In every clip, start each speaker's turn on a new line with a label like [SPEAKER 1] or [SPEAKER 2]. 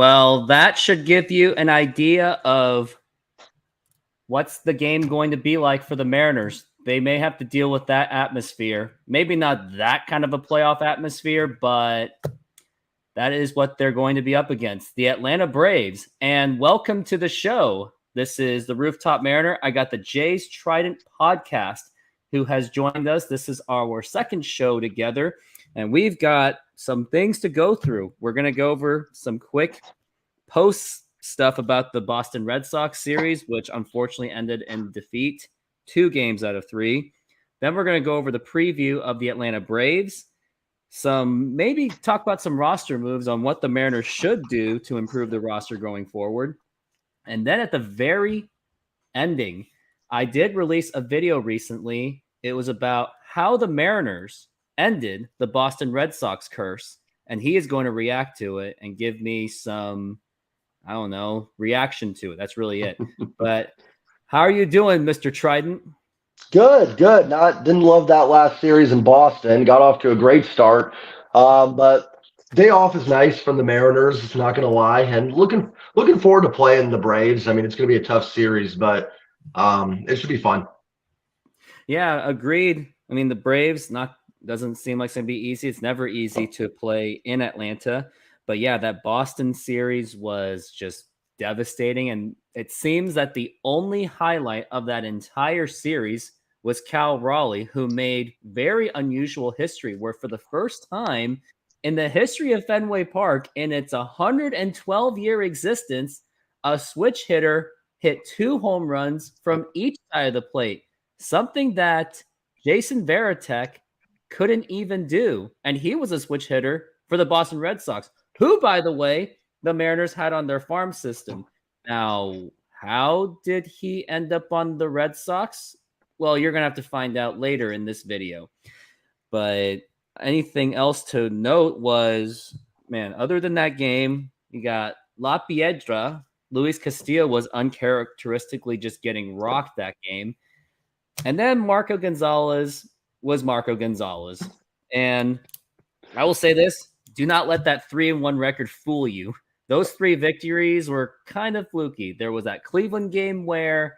[SPEAKER 1] Well, that should give you an idea of what's the game going to be like for the Mariners. They may have to deal with that atmosphere. Maybe not that kind of a playoff atmosphere, but that is what they're going to be up against. The Atlanta Braves. And welcome to the show. This is the Rooftop Mariner. I got the Jays Trident podcast who has joined us. This is our second show together, and we've got some things to go through. We're going to go over some quick post stuff about the Boston Red Sox series, which unfortunately ended in defeat, 2 games out of 3. Then we're going to go over the preview of the Atlanta Braves, maybe talk about some roster moves on what the Mariners should do to improve the roster going forward. And then at the very ending, I did release a video recently. It was about how the Mariners ended the Boston Red Sox curse, and he is going to react to it and give me some, I don't know, reaction to it. That's really it. But how are you doing, Mr. Trident?
[SPEAKER 2] Good. Didn't love that last series in Boston. Got off to a great start, but day off is nice from the Mariners. Not going to lie, and looking forward to playing the Braves. I mean, it's going to be a tough series, but it should be fun.
[SPEAKER 1] Yeah, agreed. I mean, the Braves doesn't seem like it's going to be easy. It's never easy to play in Atlanta, but yeah, that Boston series was just devastating, and it seems that the only highlight of that entire series was Cal Raleigh, who made very unusual history, where for the first time in the history of Fenway Park, in its 112-year existence, a switch hitter hit 2 home runs from each side of the plate, something that Jason Varitek couldn't even do. And he was a switch hitter for the Boston Red Sox, who, by the way, the Mariners had on their farm system. Now, how did he end up on the Red Sox? Well, you're going to have to find out later in this video. But anything else to note was, man, other than that game, you got La Piedra. Luis Castillo was uncharacteristically just getting rocked that game. And then Marco Gonzalez was Marco Gonzalez. And I will say this, do not let that 3-1 record fool you. Those 3 victories were kind of fluky. There was that Cleveland game where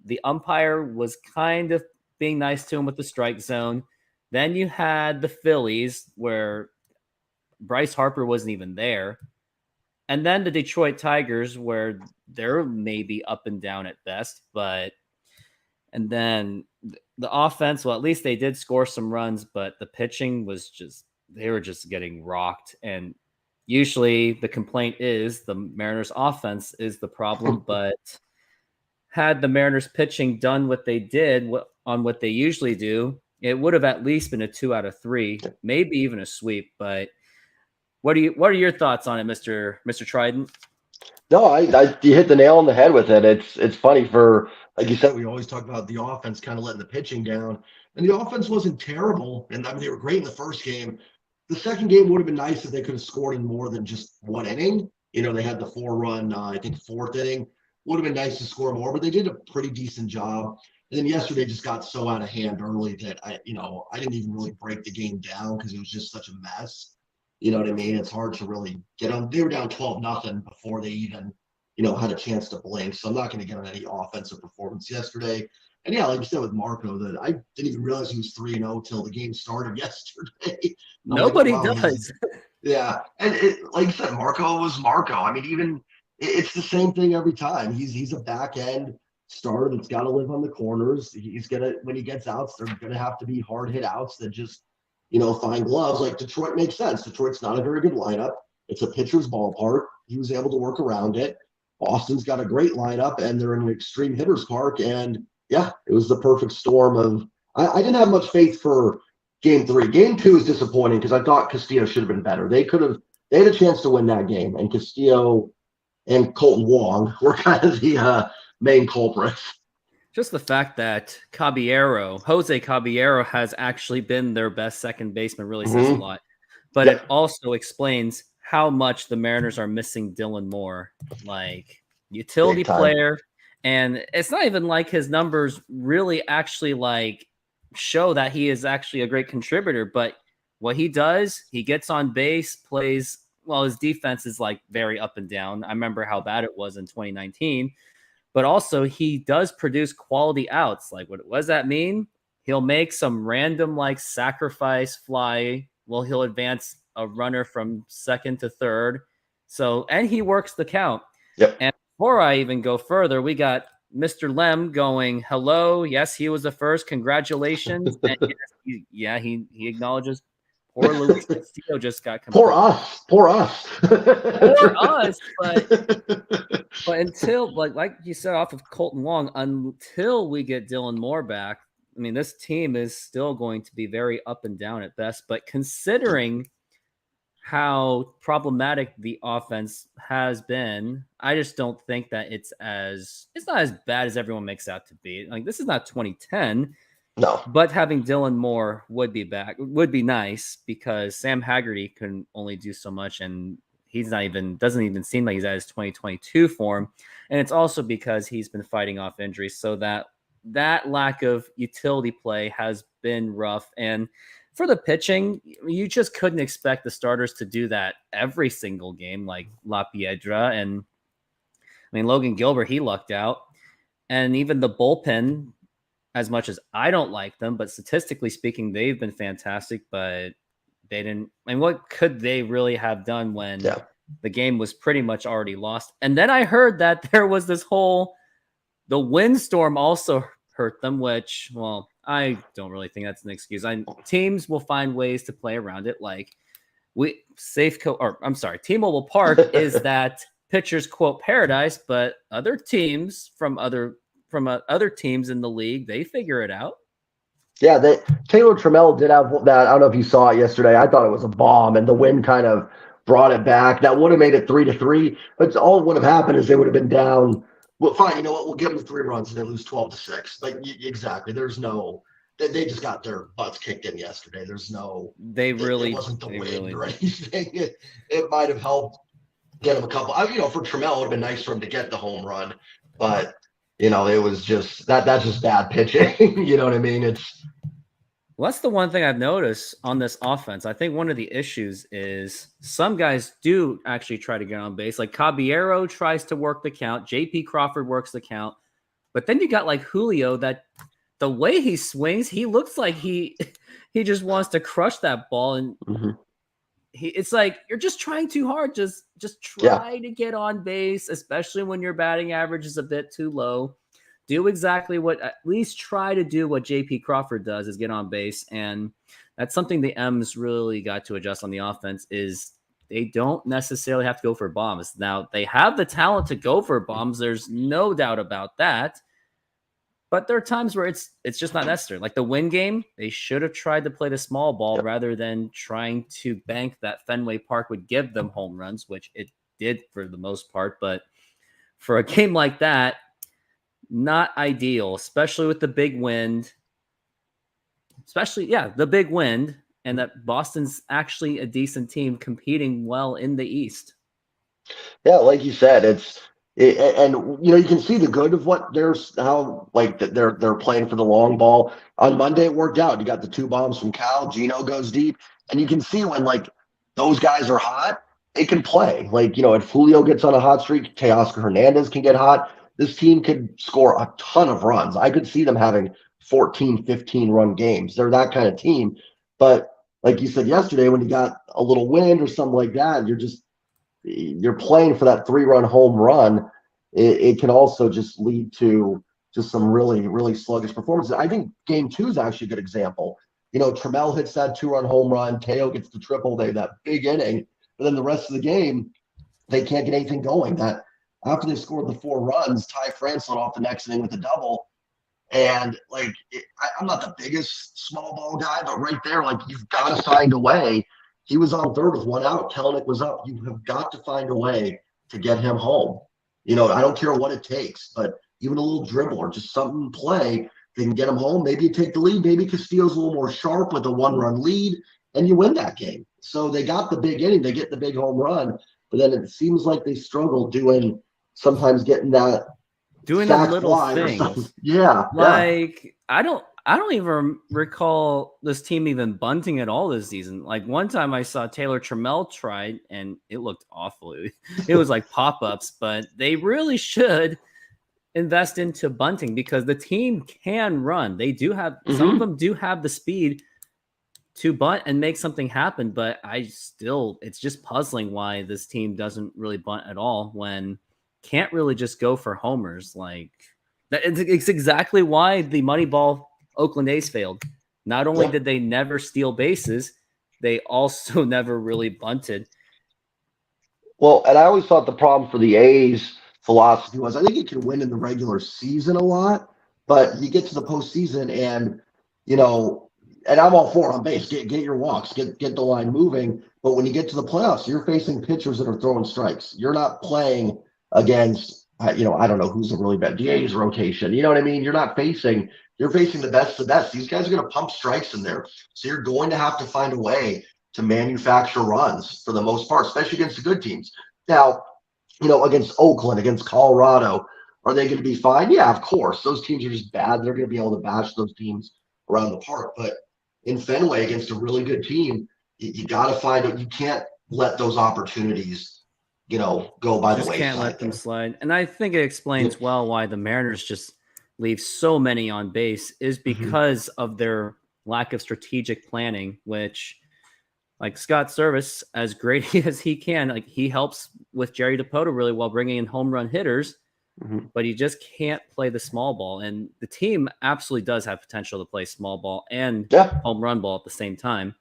[SPEAKER 1] the umpire was kind of being nice to him with the strike zone. Then you had the Phillies where Bryce Harper wasn't even there. And then the Detroit Tigers where they're maybe up and down at best. And then the offense, well, at least they did score some runs, but the pitching was they were just getting rocked. And usually the complaint is the Mariners offense is the problem, but had the Mariners pitching done what they did on what they usually do, it would have at least been a 2 out of 3, maybe even a sweep. But what are your thoughts on it, Mr. Trident?
[SPEAKER 2] No, you hit the nail on the head with it. It's funny like you said, we always talk about the offense kind of letting the pitching down, and the offense wasn't terrible. And I mean, they were great in the first game. The second game would have been nice if they could have scored in more than just 1 inning. You know, they had the 4-run, I think 4th inning. Would have been nice to score more, but they did a pretty decent job. And then yesterday just got so out of hand early that I didn't even really break the game down because it was just such a mess. You know what I mean? It's hard to really get on. They were down 12-0 before they even, had a chance to blink. So I'm not going to get on any offensive performance yesterday. And yeah, like you said with Marco, that I didn't even realize he was 3-0 till the game started yesterday.
[SPEAKER 1] Nobody does.
[SPEAKER 2] Yeah. And like you said, Marco was Marco. I mean, it's the same thing every time. He's a back end starter that's got to live on the corners. When he gets outs, they're going to have to be hard hit outs that just, find gloves. Like Detroit makes sense. Detroit's not a very good lineup. It's a pitcher's ballpark. He was able to work around it. Boston's got a great lineup, and they're in an extreme hitter's park. And yeah, it was the perfect storm of. I didn't have much faith for Game 3. Game 2 is disappointing because I thought Castillo should have been better. They had a chance to win that game, and Castillo and Colton Wong were kind of the main culprits.
[SPEAKER 1] Just the fact that Jose Caballero has actually been their best second baseman really says a lot. But it also explains how much the Mariners are missing Dylan Moore, like utility player. And it's not even like his numbers really actually like show that he is actually a great contributor. But what he does, he gets on base, plays well, his defense is like very up and down. I remember how bad it was in 2019, but also he does produce quality outs. Like, what does that mean? He'll make some random like sacrifice fly. Well, he'll advance a runner from second to third. So, and he works the count.
[SPEAKER 2] Yep.
[SPEAKER 1] And before I even go further, we got Mr. Lem going, hello. Yes, he was the first. Congratulations. And yes, he acknowledges poor Luis Castillo just got
[SPEAKER 2] poor us. Poor us.
[SPEAKER 1] But until like you said off of Colton Wong, until we get Dylan Moore back, I mean, this team is still going to be very up and down at best. But considering how problematic the offense has been, I just don't think that it's not as bad as everyone makes out to be. Like, this is not 2010.
[SPEAKER 2] No.
[SPEAKER 1] But having Dylan Moore would be nice, because Sam Haggerty can only do so much, and doesn't even seem like he's at his 2022 form. And it's also because he's been fighting off injuries. So that lack of utility play has been rough. And for the pitching, you just couldn't expect the starters to do that every single game, like La Piedra. And I mean, Logan Gilbert, he lucked out. And even the bullpen, as much as I don't like them, but statistically speaking, they've been fantastic, but they didn't. I mean, what could they really have done when the game was pretty much already lost? And then I heard that there was the windstorm also hurt them, which, well, I don't really think that's an excuse. Teams will find ways to play around it. Like T-Mobile Park is that pitcher's quote paradise, but other teams from other teams in the league, they figure it out.
[SPEAKER 2] Yeah, Taylor Trammell did have that. I don't know if you saw it yesterday. I thought it was a bomb, and the wind kind of brought it back. That would have made it 3-3. But all would have happened is they would have been down. Well, fine. You know what? We'll give them 3 runs and they lose 12-6. Like, exactly. There's no. They just got their butts kicked in yesterday. There's no. It wasn't the wind or anything. It might have helped get him a couple. For Trammell, it would have been nice for him to get the home run, but. It was just that's just bad pitching. You know what I mean?
[SPEAKER 1] Well, that's the one thing I've noticed on this offense. I think one of the issues is some guys do actually try to get on base. Like Caballero tries to work the count. JP Crawford works the count. But then you got like Julio, that the way he swings, he looks like he just wants to crush that ball. And it's like, you're just trying too hard. Just try to get on base, especially when your batting average is a bit too low. At least try to do what JP Crawford does, is get on base. And that's something the M's really got to adjust on the offense, is they don't necessarily have to go for bombs. Now, they have the talent to go for bombs. There's no doubt about that. But there are times where it's just not necessary. Like the Win game, they should have tried to play the small ball rather than trying to bank that Fenway Park would give them home runs, which it did for the most part. But for a game like that, not ideal, especially with the big wind. The big wind, and that Boston's actually a decent team competing well in the East.
[SPEAKER 2] Yeah, like you said, and you can see the good of what they're playing for the long ball. On Monday it worked out. You got the 2 bombs from Cal. Gino goes deep, and you can see when those guys are hot, they can play. If Julio gets on a hot streak, Teoscar Hernandez can get hot. This team could score a ton of runs. I could see them having 14, 15 run games. They're that kind of team. But like you said yesterday, when you got a little wind or something like that, you're playing for that 3-run home run. It can also just lead to just some really, really sluggish performances. I think game 2 is actually a good example. Trammell hits that 2-run home run. Teo gets the triple. They have that big inning. But then the rest of the game, they can't get anything going. That after they scored the 4 runs, Ty France lit off the next inning with a double. And I'm not the biggest small ball guy, but right there, you've got to find a way. He was on third with 1 out. Kelenic was up. You have got to find a way to get him home. I don't care what it takes, but even a little dribble or just something play, they can get him home. Maybe you take the lead. Maybe Castillo's a little more sharp with a 1-run lead, and you win that game. So they got the big inning. They get the big home run, but then it seems like they struggle sometimes getting that.
[SPEAKER 1] Doing the little things.
[SPEAKER 2] Yeah.
[SPEAKER 1] I don't I don't even recall this team even bunting at all this season. Like one time I saw Taylor Trammell try and it looked awful. It was like pop-ups, but they really should invest into bunting because the team can run. They do have some of them do have the speed to bunt and make something happen, but it's just puzzling why this team doesn't really bunt at all when can't really just go for homers. Like it's exactly why the Moneyball Oakland A's failed. Not only did they never steal bases, they also never really bunted.
[SPEAKER 2] Well, and I always thought the problem for the A's philosophy was I think it can win in the regular season a lot, but you get to the postseason and, and I'm all for it on base. Get your walks, get the line moving. But when you get to the playoffs, you're facing pitchers that are throwing strikes. You're not playing against, I don't know who's a really bad DA's rotation. You know what I mean? You're facing the best of the best. These guys are going to pump strikes in there. So you're going to have to find a way to manufacture runs for the most part, especially against the good teams. Now, against Oakland, against Colorado, are they going to be fine? Yeah, of course. Those teams are just bad. They're going to be able to bash those teams around the park. But in Fenway against a really good team, you got to find it. You can't let those opportunities, go by the wayside.
[SPEAKER 1] Can't let them slide. And I think it explains well why the Mariners just leave so many on base is because of their lack of strategic planning, which like Scott Service, as great as he can, like he helps with Jerry Dipoto really well, bringing in home run hitters, but he just can't play the small ball. And the team absolutely does have potential to play small ball and home run ball at the same time.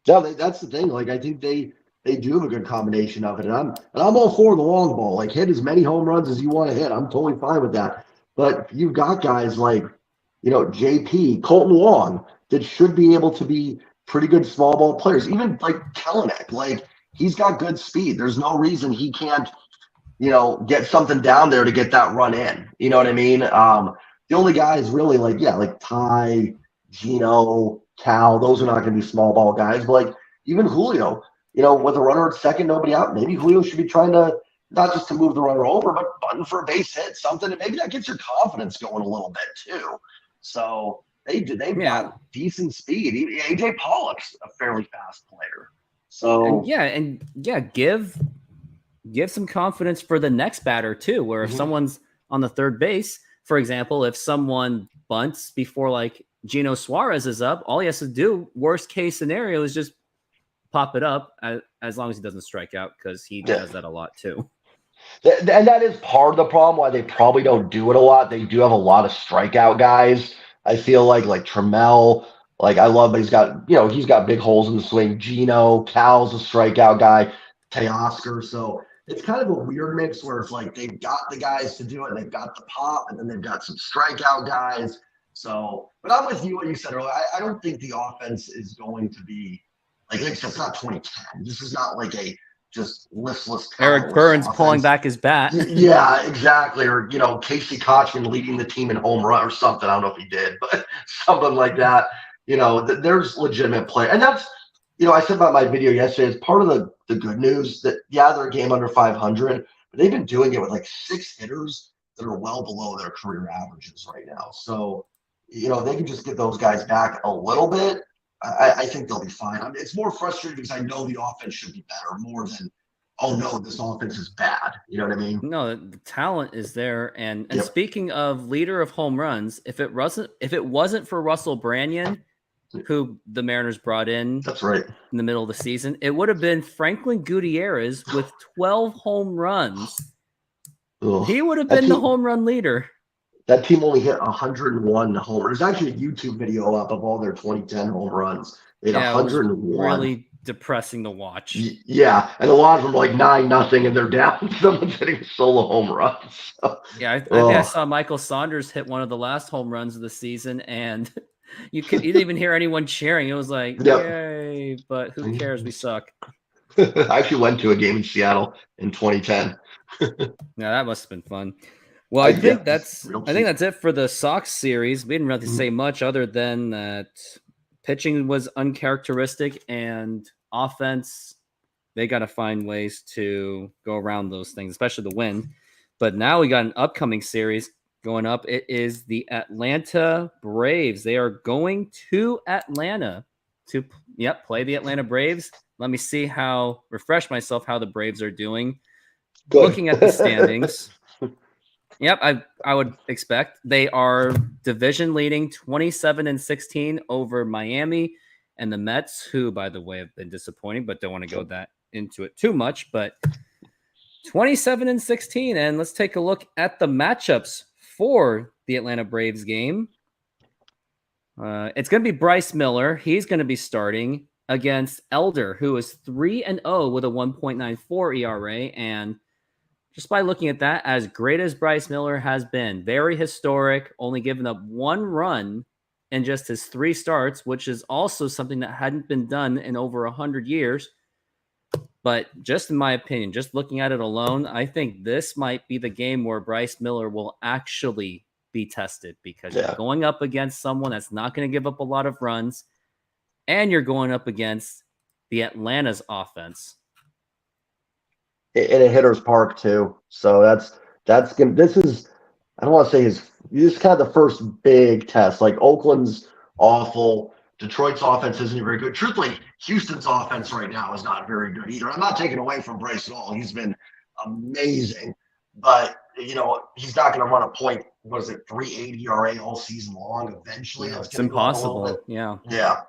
[SPEAKER 2] Yeah, that's the thing. Like I think they do have a good combination of it, and I'm all for the long ball. Like hit as many home runs as you want to hit. I'm totally fine with that. But you've got guys like, JP, Colton Wong that should be able to be pretty good small ball players. Even like Kelenic, like he's got good speed. There's no reason he can't, get something down there to get that run in. You know what I mean? The only guys really like Ty, Gino, Cal, those are not going to be small ball guys. But like even Julio, with a runner at second, nobody out, maybe Julio should be trying to not just to move the runner over, but button for a base hit, something, and maybe that gets your confidence going a little bit too. So they've got decent speed. Even AJ Pollock's a fairly fast player. So
[SPEAKER 1] give some confidence for the next batter too, where if someone's on the third base, for example, if someone bunts before like Gino Suarez is up, all he has to do, worst case scenario, is just pop it up as long as he doesn't strike out, because he does that a lot too.
[SPEAKER 2] And that is part of the problem why they probably don't do it a lot. They do have a lot of strikeout guys. I feel like Trammell, like I love, but he's got big holes in the swing. Gino, Cal's a strikeout guy, Teoscar. So it's kind of a weird mix where it's like they've got the guys to do it, they've got the pop, and then they've got some strikeout guys. So, but I'm with you what you said earlier. I don't think the offense is going to be like it's not 2010. This is not like a just listless.
[SPEAKER 1] Eric Burns pulling back his bat.
[SPEAKER 2] Yeah, exactly. Or, Casey Kochman leading the team in home run or something. I don't know if he did, but something like that. There's legitimate play. And that's, I said about my video yesterday, it's part of the good news that, they're a game under 500, but they've been doing it with like 6 hitters that are well below their career averages right now. So, they can just get those guys back a little bit. I think they'll be fine. It's more frustrating because I know the offense should be better more than, oh no, this offense is bad. You know what I mean?
[SPEAKER 1] No, the talent is there. And speaking of leader of home runs, if it wasn't for Russell Branyan, who the Mariners brought in,
[SPEAKER 2] that's right,
[SPEAKER 1] in the middle of the season, it would have been Franklin Gutierrez with 12 home runs. Ugh. He would have been the home run leader.
[SPEAKER 2] That team only hit 101 homers. There's actually a YouTube video up of all their 2010 home runs. They had 101.
[SPEAKER 1] Really depressing to watch.
[SPEAKER 2] Yeah, and a lot of them like 9-0, and they're down. Someone's hitting solo home runs. So,
[SPEAKER 1] I think I saw Michael Saunders hit one of the last home runs of the season, and you didn't even hear anyone cheering. It was like, yay! But who cares? We suck.
[SPEAKER 2] I actually went to a game in Seattle in 2010.
[SPEAKER 1] Yeah, that must have been fun. Well, I think that's it for the Sox series. We didn't really say much other than that pitching was uncharacteristic, and offense, they got to find ways to go around those things, especially the wind. But now we got an upcoming series. going up. It is the Atlanta Braves. They are going to Atlanta to play the Atlanta Braves. Let me see refresh myself how the Braves are doing.
[SPEAKER 2] Good.
[SPEAKER 1] Looking at the standings. Yep, I would expect they are division leading 27-16 over Miami and the Mets, who, by the way, have been disappointing, but don't want to go into it too much. But 27-16, and let's take a look at the matchups for the Atlanta Braves game. It's going to be Bryce Miller. He's going to be starting against Elder, who is 3-0 with a 1.94 ERA, and just by looking at that, as great as Bryce Miller has been, very historic, only giving up 1 run in just his 3 starts, which is also something that hadn't been done in over 100 years. But just in my opinion, just looking at it alone, I think this might be the game where Bryce Miller will actually be tested, because you're going up against someone that's not going to give up a lot of runs, and you're going up against the Atlanta's offense.
[SPEAKER 2] In a hitter's park too. So that's gonna, this is, I don't want to say this is kind of the first big test. Like Oakland's awful. Detroit's offense isn't very good. Truthfully, Houston's offense right now is not very good either. I'm not taking away from Bryce at all. He's been amazing. But, he's not going to run a point, 380 ERA all season long eventually.
[SPEAKER 1] It's impossible. Yeah.
[SPEAKER 2] Yeah.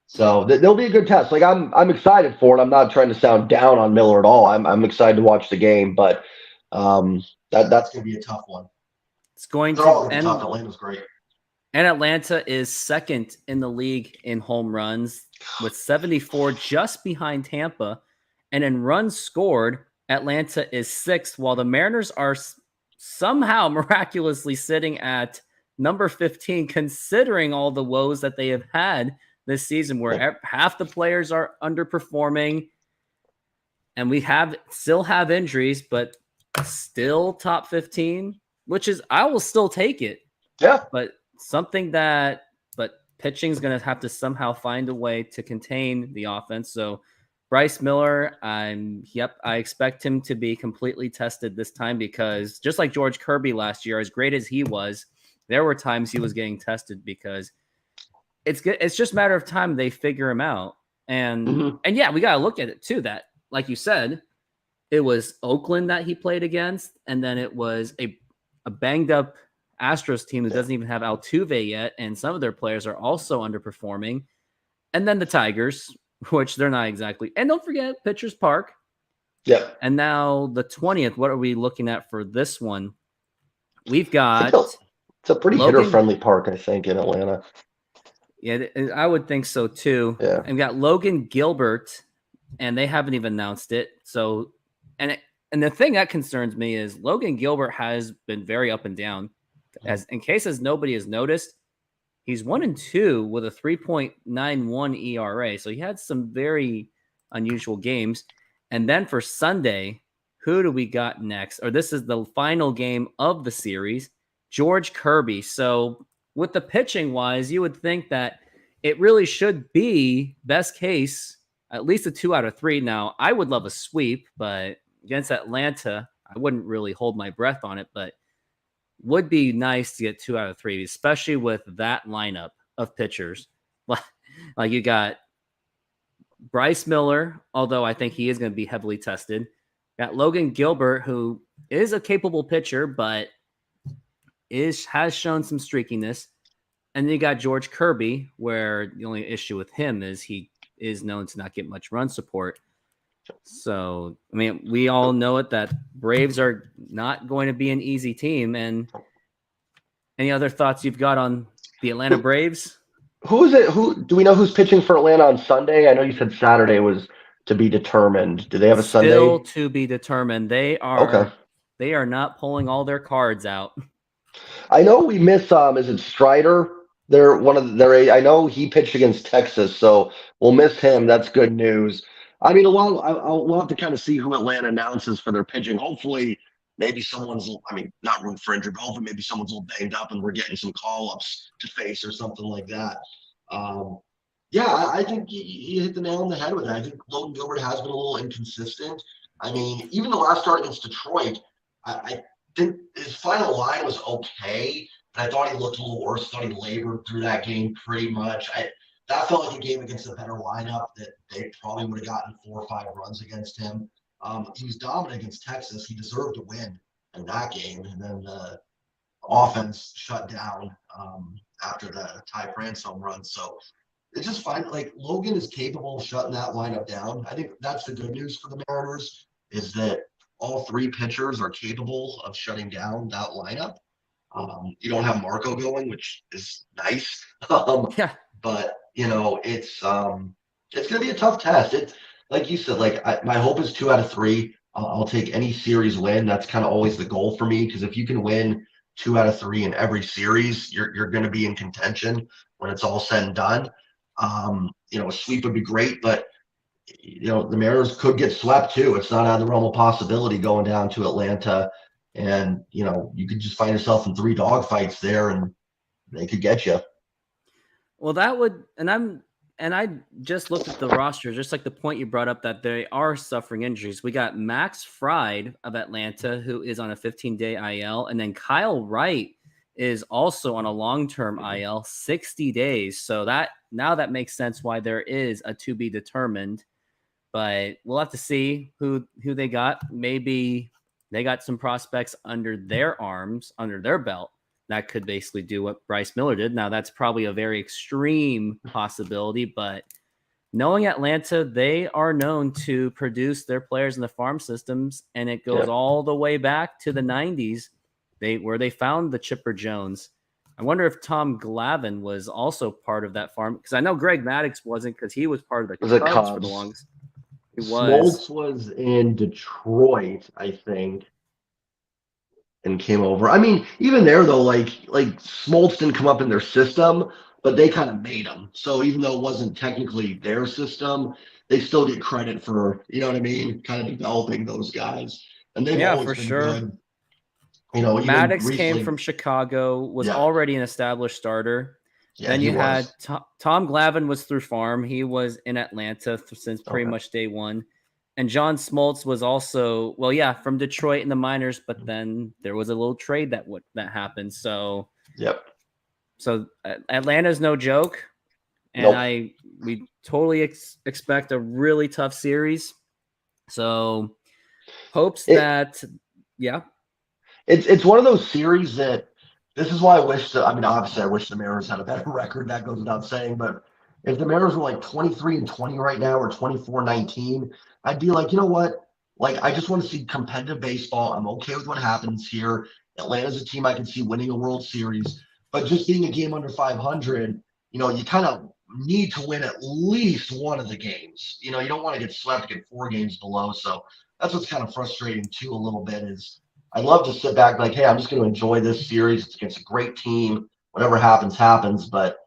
[SPEAKER 2] So there'll be a good test. Like I'm excited for it. I'm not trying to sound down on Miller at all. I'm excited to watch the game, but that's going to be a tough one.
[SPEAKER 1] It's going
[SPEAKER 2] They're
[SPEAKER 1] to
[SPEAKER 2] all gonna be tough. Atlanta's great.
[SPEAKER 1] And Atlanta is second in the league in home runs with 74, just behind Tampa. And in runs scored, Atlanta is 6th, while the Mariners are somehow miraculously sitting at number 15, considering all the woes that they have had this season, where half the players are underperforming, and we still have injuries, but still top 15, which is, I will still take it.
[SPEAKER 2] Yeah.
[SPEAKER 1] But pitching's going to have to somehow find a way to contain the offense. So Bryce Miller, I expect him to be completely tested this time, because just like George Kirby last year, as great as he was, there were times he was getting tested, because it's just a matter of time they figure him out. And we got to look at it too, that, like you said, it was Oakland that he played against, and then it was a banged up Astros team that doesn't even have Altuve yet, and some of their players are also underperforming. And then the Tigers, which they're not exactly. And don't forget Pitchers Park.
[SPEAKER 2] Yeah.
[SPEAKER 1] And now the 20th, what are we looking at for this one? We've got...
[SPEAKER 2] It's a pretty hitter-friendly park, I think, in Atlanta.
[SPEAKER 1] Yeah, I would think so too.
[SPEAKER 2] Yeah.
[SPEAKER 1] And we got Logan Gilbert, and they haven't even announced it. So, and the thing that concerns me is Logan Gilbert has been very up and down. As in case nobody has noticed, he's 1-2 with a 3.91 ERA. So he had some very unusual games. And then for Sunday, who do we got next? Or this is the final game of the series, George Kirby. So with the pitching wise, you would think that it really should be best case, at least a 2 out of 3. Now, I would love a sweep, but against Atlanta, I wouldn't really hold my breath on it, but would be nice to get 2 out of 3, especially with that lineup of pitchers. Like you got Bryce Miller, although I think he is going to be heavily tested. Got Logan Gilbert, who is a capable pitcher, but has shown some streakiness. And then you got George Kirby, where the only issue with him is he is known to not get much run support. So, I mean, we all know it, that Braves are not going to be an easy team. And any other thoughts you've got on the Atlanta Braves?
[SPEAKER 2] Who is it? Who do we know who's pitching for Atlanta on Sunday? I know you said Saturday was to be determined. Do they have a Sunday?
[SPEAKER 1] Still to be determined. They are not pulling all their cards out.
[SPEAKER 2] I know we miss is it Strider? I know he pitched against Texas, so we'll miss him. That's good news. I mean, we'll have to kind of see who Atlanta announces for their pitching. Hopefully, maybe someone's, not room for injury, but hopefully maybe someone's a little banged up and we're getting some call-ups to face or something like that. I think he hit the nail on the head with it. I think Logan Gilbert has been a little inconsistent. I mean, even the last start against Detroit, I think his final line was okay. I thought he looked a little worse. I thought he labored through that game pretty much. That felt like a game against a better lineup that they probably would have gotten 4 or 5 runs against him. He was dominant against Texas. He deserved to win in that game, and then the offense shut down after the Ty France home run. So it's just fine. Like Logan is capable of shutting that lineup down. I think that's the good news for the Mariners is that all 3 pitchers are capable of shutting down that lineup. You don't have Marco going, which is nice.
[SPEAKER 1] Yeah.
[SPEAKER 2] But it's going to be a tough test. It's like you said. My hope is 2 out of 3. I'll take any series win. That's kind of always the goal for me because if you can win 2 out of 3 in every series, you're going to be in contention when it's all said and done. A sweep would be great, but the Mariners could get swept too. It's not out of the realm of possibility going down to Atlanta, and you could just find yourself in 3 dogfights there, and they could get you.
[SPEAKER 1] Well, that would, and I just looked at the roster, just like the point you brought up that they are suffering injuries. We got Max Fried of Atlanta, who is on a 15-day IL, and then Kyle Wright is also on a long-term IL, 60 days. So that makes sense why there is a to be determined. But we'll have to see who they got. Maybe they got some prospects under their arms, under their belt, that could basically do what Bryce Miller did. Now, that's probably a very extreme possibility, but knowing Atlanta, they are known to produce their players in the farm systems, and it goes all the way back to the 90s, where they found the Chipper Jones. I wonder if Tom Glavine was also part of that farm, because I know Greg Maddux wasn't, because he was part of the Cubs for the longest.
[SPEAKER 2] Smoltz was in Detroit, I think, and came over. I mean, even there though, like Smoltz didn't come up in their system, but they kind of made them. So even though it wasn't technically their system, they still get credit for, you know what I mean, kind of developing those guys. And they've always been good.
[SPEAKER 1] Maddux came from Chicago, was already an established starter. Yeah, then you had Tom Glavine was through farm. He was in Atlanta since pretty much day one. And John Smoltz was also, from Detroit in the minors, but then there was a little trade that happened. So, So Atlanta's no joke. And we totally expect a really tough series. So hopes It's
[SPEAKER 2] one of those series that this is why obviously I wish the Mariners had a better record. That goes without saying. But if the Mariners were like 23-20 right now or 24-19, I'd be like, you know what? Like, I just want to see competitive baseball. I'm okay with what happens here. Atlanta's a team I can see winning a World Series. But just being a game under 500, you kind of need to win at least one of the games. You don't want to get swept, get 4 games below. So that's what's kind of frustrating too a little bit is I'd love to sit back like, hey, I'm just going to enjoy this series. It's against a great team. Whatever happens. But,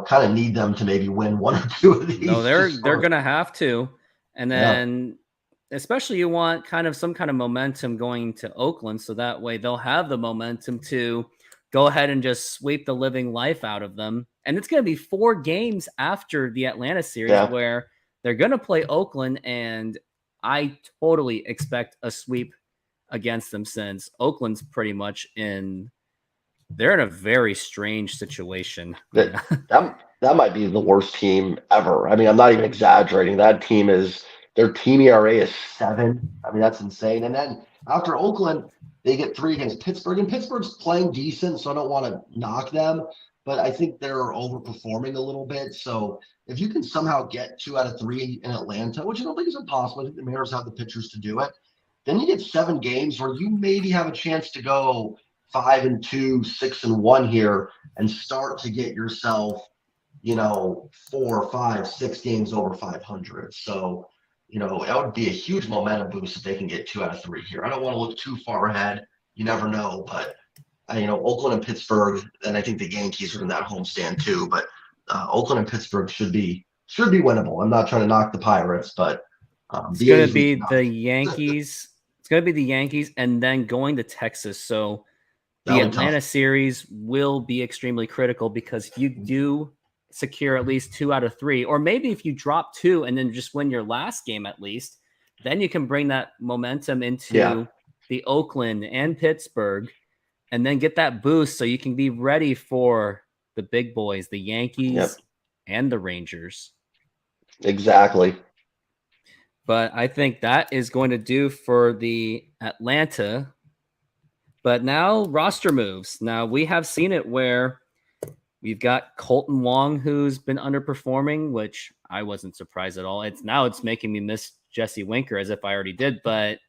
[SPEAKER 2] kind of need them to maybe win 1 or 2 of these.
[SPEAKER 1] No, they're going to have to. And then especially you want some kind of momentum going to Oakland. So that way they'll have the momentum to go ahead and just sweep the living life out of them. And it's going to be 4 games after the Atlanta series where they're going to play Oakland. And I totally expect a sweep against them since Oakland's pretty much they're in a very strange situation.
[SPEAKER 2] That might be the worst team ever. I mean, I'm not even exaggerating. That team their team ERA is 7. I mean, that's insane. And then after Oakland, they get 3 against Pittsburgh, and Pittsburgh's playing decent, so I don't want to knock them, but I think they're overperforming a little bit. So if you can somehow get 2 out of 3 in Atlanta, which I don't think is impossible, I think the Mariners have the pitchers to do it, then you get 7 games where you maybe have a chance to go 5-2, 6-1 here and start to get yourself, 4, 5, 6 games over 500. So, that would be a huge momentum boost if they can get 2 out of 3 here. I don't want to look too far ahead. You never know, but Oakland and Pittsburgh, and I think the Yankees are in that homestand too. But Oakland and Pittsburgh should be winnable. I'm not trying to knock the Pirates, but
[SPEAKER 1] it's going to be the Yankees. It's going to be the Yankees, and then going to Texas. So the Atlanta series will be extremely critical because if you do secure at least 2 out of 3, or maybe if you drop 2 and then just win your last game at least, then you can bring that momentum into the Oakland and Pittsburgh, and then get that boost so you can be ready for the big boys, the Yankees
[SPEAKER 2] Yep,
[SPEAKER 1] and the Rangers.
[SPEAKER 2] exactly.
[SPEAKER 1] But I think that is going to do for the Atlanta. But now roster moves. Now we have seen it where we've got Colton Wong, who's been underperforming, which I wasn't surprised at all. It's making me miss Jesse Winker as if I already did. But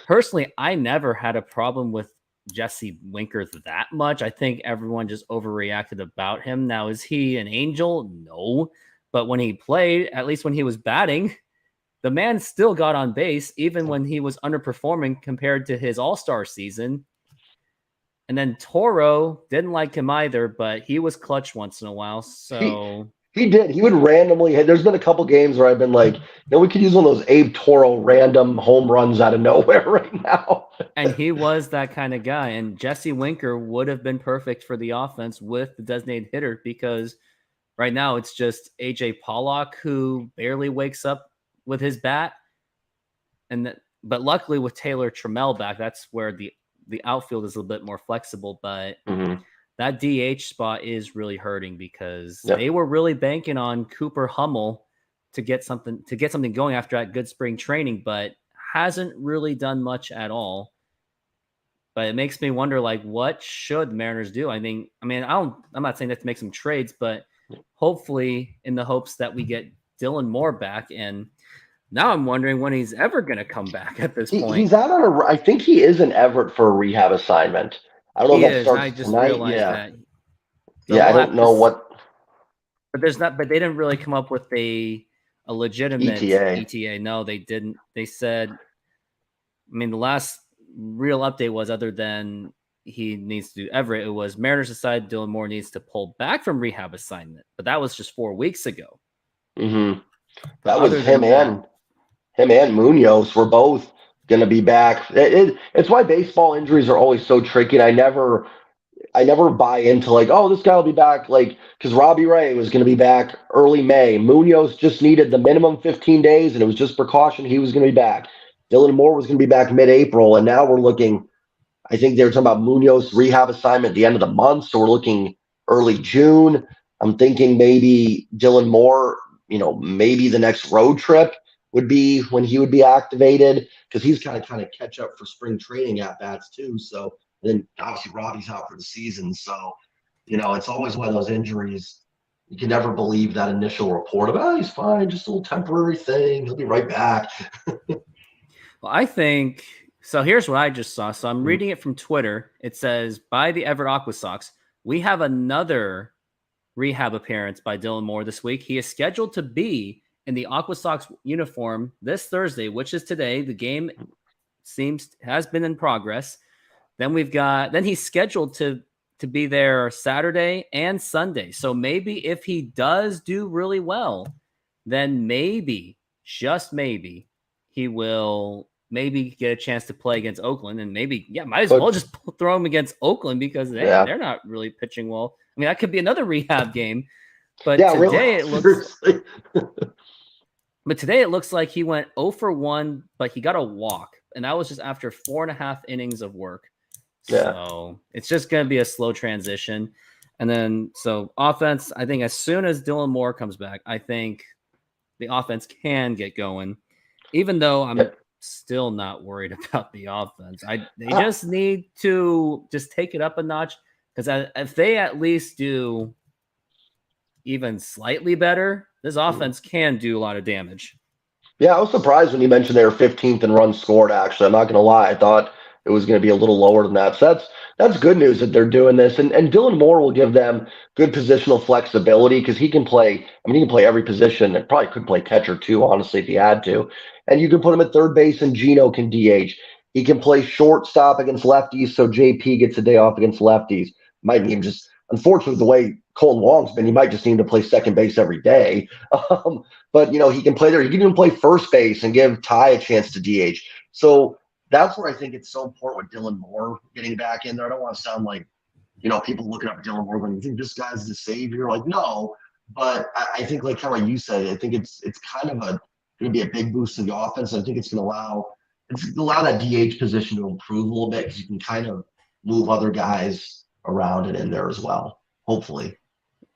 [SPEAKER 1] personally, I never had a problem with Jesse Winker that much. I think everyone just overreacted about him. Now, is he an angel? No. But when he played, at least when he was batting, the man still got on base, even when he was underperforming compared to his all-star season. And then Toro didn't like him either, but he was clutch once in a while.
[SPEAKER 2] He
[SPEAKER 1] So
[SPEAKER 2] he did. He would randomly hit. There's been a couple games where I've been like, we could use one of those Abe Toro random home runs out of nowhere right now.
[SPEAKER 1] and he was that kind of guy. And Jesse Winker would have been perfect for the offense with the designated hitter because right now it's just AJ Pollock who barely wakes up with his bat. But luckily with Taylor Trammell back, that's where the outfield is a little bit more flexible. But
[SPEAKER 2] Mm-hmm.
[SPEAKER 1] that DH spot is really hurting because
[SPEAKER 2] Yep.
[SPEAKER 1] they were really banking on Cooper Hummel to get something going after that good spring training, but hasn't really done much at all. But it makes me wonder, like, what should the Mariners do? I'm not saying that to make some trades, but hopefully in the hopes that we get Dylan Moore back. And now I'm wondering when he's ever going to come back at this point.
[SPEAKER 2] He's out on I think he is in Everett for a rehab assignment. I don't know
[SPEAKER 1] He
[SPEAKER 2] if that
[SPEAKER 1] is.
[SPEAKER 2] starts
[SPEAKER 1] I just
[SPEAKER 2] tonight.
[SPEAKER 1] realized
[SPEAKER 2] Yeah.
[SPEAKER 1] that. So
[SPEAKER 2] Yeah, I
[SPEAKER 1] we'll
[SPEAKER 2] don't know what
[SPEAKER 1] But they didn't really come up with a legitimate ETA. No, they didn't. They said, the last real update was other than he needs to do Everett, it was Mariners decided Dylan Moore needs to pull back from rehab assignment, but that was just 4 weeks ago.
[SPEAKER 2] Mm-hmm. That was him and Munoz were both going to be back. It's why baseball injuries are always so tricky. And I never buy into like, oh, this guy will be back. Like, because Robbie Ray was going to be back early May. Munoz just needed the minimum 15 days, and it was just precaution. He was going to be back. Dylan Moore was going to be back mid-April, and now we're looking. I think they were talking about Munoz rehab assignment at the end of the month, so we're looking early June. I'm thinking maybe Dylan Moore, maybe the next road trip would be when he would be activated because he's kind of catch up for spring training at bats too. So then obviously Robbie's out for the season. So, it's always one of those injuries. You can never believe that initial report of, oh, he's fine, just a little temporary thing. He'll be right back.
[SPEAKER 1] Well, I think so. Here's what I just saw. So I'm reading it from Twitter. It says, by the Everett Aqua Sox, we have another rehab appearance by Dylan Moore this week. He is scheduled to be in the Aqua Sox uniform this Thursday, which is today. The game has been in progress. Then he's scheduled to be there Saturday and Sunday. So maybe if he does do really well, then maybe, just maybe, he will maybe get a chance to play against Oakland, and maybe, might as well just throw him against Oakland because they're not really pitching well. That could be another rehab game. But today it looks But today it looks like he went 0 for 1, but he got a walk, and that was just after 4.5 innings of work.
[SPEAKER 2] Yeah.
[SPEAKER 1] So it's just going to be a slow transition. And then, so offense, I think as soon as Dylan Moore comes back, I think the offense can get going, even though I'm still not worried about the offense. They just need to just take it up a notch, because if they at least do even slightly better, this offense can do a lot of damage.
[SPEAKER 2] Yeah, I was surprised when you mentioned they were 15th in runs scored, actually. I'm not going to lie. I thought it was going to be a little lower than that. So that's good news that they're doing this. And Dylan Moore will give them good positional flexibility because he can play. He can play every position and probably could play catcher too, honestly, if he had to. And you can put him at third base and Gino can DH. He can play shortstop against lefties, so JP gets a day off against lefties. Might even just, unfortunately, the way Colton Wong's been, he might just need to play second base every day. But, he can play there. He can even play first base and give Ty a chance to DH. So that's where I think it's so important with Dylan Moore getting back in there. I don't want to sound like, people looking up at Dylan Moore going, you think this guy's the savior? Like, no. But I think, like how you said, I think it's kind of going to be a big boost to the offense. I think it's going to allow it's allow that DH position to improve a little bit because you can kind of move other guys around and in there as well. Hopefully.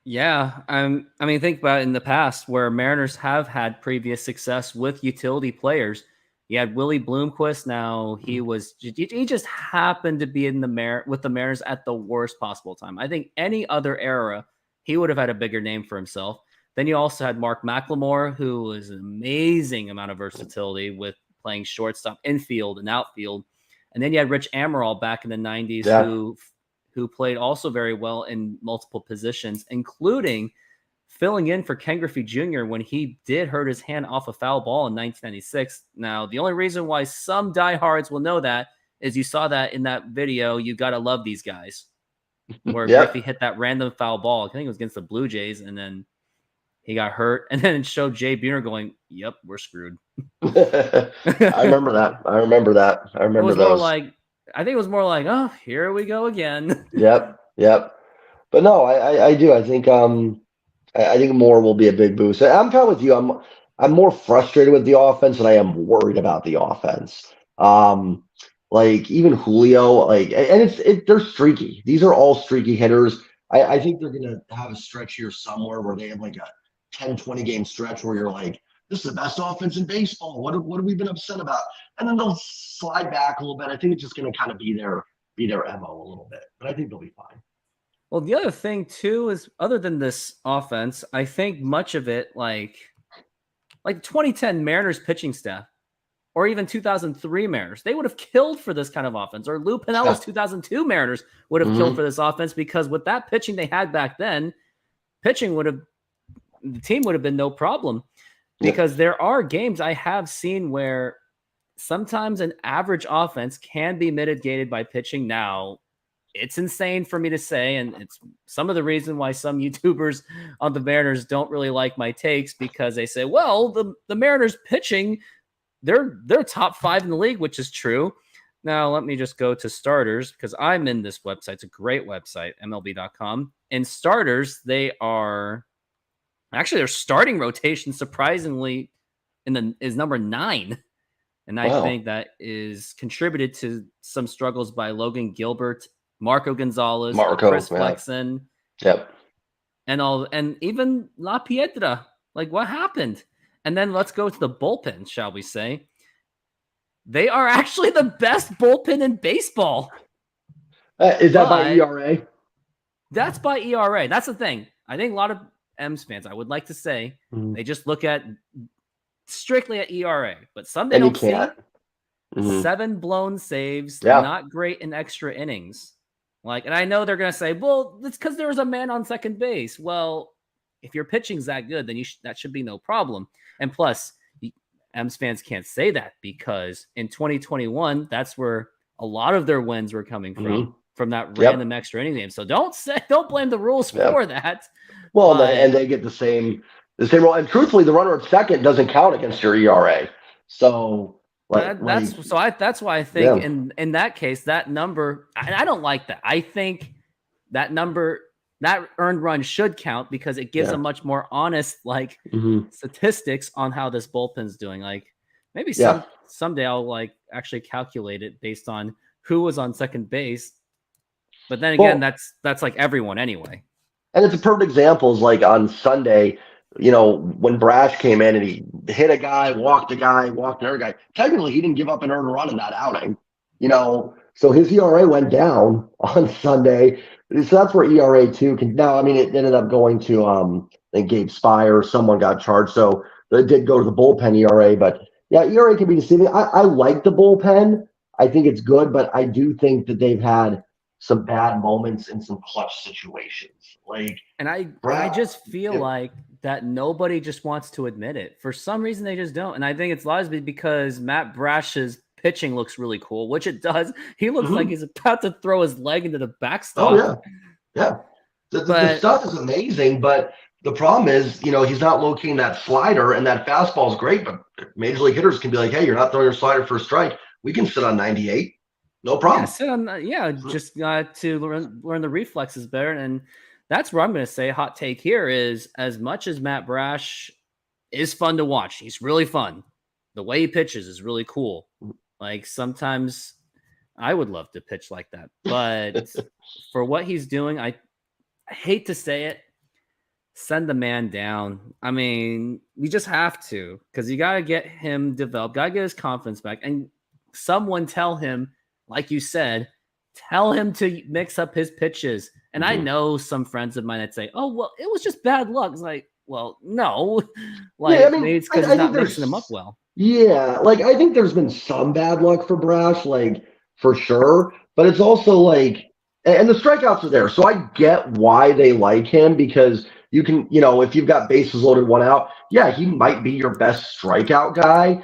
[SPEAKER 1] Yeah, I mean, think about it in the past where Mariners have had previous success with utility players. You had Willie Bloomquist. Now he just happened to be in with the Mariners at the worst possible time. I think any other era he would have had a bigger name for himself. Then you also had Mark McLemore, who was an amazing amount of versatility with playing shortstop, infield, and outfield. And then you had Rich Amaral back in the 90s, who played also very well in multiple positions, including filling in for Ken Griffey Jr. when he did hurt his hand off a foul ball in 1996. Now, the only reason why some diehards will know that is you saw that in that video, You Gotta Love These Guys, where Griffey hit that random foul ball. I think it was against the Blue Jays, and then he got hurt, and then it showed Jay Buhner going, "Yep, we're screwed."
[SPEAKER 2] I remember that. I remember
[SPEAKER 1] it was
[SPEAKER 2] those.
[SPEAKER 1] More like, I think it was more like, "Oh, here we go again."
[SPEAKER 2] Yep. But no, I do. I think I think more will be a big boost. I'm kind of with you. I'm more frustrated with the offense than I am worried about the offense. Like even Julio, and they're streaky. These are all streaky hitters. I think they're gonna have a stretch here somewhere where they have like a 10, 20 game stretch where you're like, this is the best offense in baseball. What have we been upset about? And then they'll slide back a little bit. I think it's just gonna kind of be their MO a little bit, but I think they'll be fine.
[SPEAKER 1] Well, the other thing too is, other than this offense, I think much of it, like 2010 Mariners pitching staff, or even 2003 Mariners, they would have killed for this kind of offense. Or Lou Piniella's 2002 Mariners would have killed for this offense, because with that pitching they had back then, the team would have been no problem. Because there are games I have seen where sometimes an average offense can be mitigated by pitching. Now, it's insane for me to say, and it's some of the reason why some YouTubers on the Mariners don't really like my takes, because they say, well, the Mariners pitching, they're top 5 in the league, which is true. Now, let me just go to starters, because I'm in this website. It's a great website, MLB.com. In starters, their starting rotation, surprisingly, is number 9. And I think that is contributed to some struggles by Logan Gilbert, Marco Gonzalez, Chris Flexen, and even La Pietra. Like, what happened? And then let's go to the bullpen, shall we say? They are actually the best bullpen in baseball.
[SPEAKER 2] Is that by ERA?
[SPEAKER 1] That's by ERA. That's the thing. I think a lot of M's fans, I would like to say, they just look at strictly at ERA, but some they don't see. 7 blown saves, not great in extra innings. And I know they're going to say, well, it's because there was a man on second base. Well, if your pitching's that good, then that should be no problem. And plus, M's fans can't say that, because in 2021, that's where a lot of their wins were coming from that random extra inning game. So don't blame the rules for that.
[SPEAKER 2] Well, and they get the same role. And truthfully, the runner at second doesn't count against your ERA. So
[SPEAKER 1] that's why I think in that case, that number, and I don't like that. I think that number, that earned run should count, because it gives a much more honest statistics on how this bullpen's doing. Maybe someday I'll actually calculate it based on who was on second base. But then again, that's like everyone anyway.
[SPEAKER 2] And it's a perfect example is on Sunday, when Brash came in and he hit a guy, walked another guy. Technically, he didn't give up an earned run in that outing, so his ERA went down on Sunday. So that's where ERA too can now. I mean, it ended up going to I think Gabe Spire, someone got charged, so it did go to the bullpen ERA. But yeah, ERA can be deceiving. I like the bullpen. I think it's good, but I do think that they've had some bad moments in some clutch situations.
[SPEAKER 1] I just feel like that nobody just wants to admit it. For some reason, they just don't. And I think it's largely because Matt Brash's pitching looks really cool, which it does. He looks like he's about to throw his leg into the backstop.
[SPEAKER 2] Oh, yeah. The stuff is amazing, but the problem is, he's not locating that slider, and that fastball is great, but major league hitters can be like, hey, you're not throwing your slider for a strike. We can sit on 98. No problem.
[SPEAKER 1] Just to learn the reflexes better. And that's where I'm going to say a hot take here is, as much as Matt Brash is fun to watch, he's really fun. The way he pitches is really cool. Like sometimes I would love to pitch like that, but for what he's doing, I hate to say it, send the man down. I mean, we just have to, because you got to get him developed, got to get his confidence back, and someone tell him, like you said, tell him to mix up his pitches. And I know some friends of mine that say, "Oh, well, it was just bad luck." It's like, well, no, like
[SPEAKER 2] Yeah, I mean,
[SPEAKER 1] maybe it's because
[SPEAKER 2] I
[SPEAKER 1] he's
[SPEAKER 2] think
[SPEAKER 1] not mixing them up well.
[SPEAKER 2] Yeah, like I think there's been some bad luck for Brash, like for sure, but it's also like, and the strikeouts are there, so I get why they like him because you can, if you've got bases loaded, one out, yeah, he might be your best strikeout guy,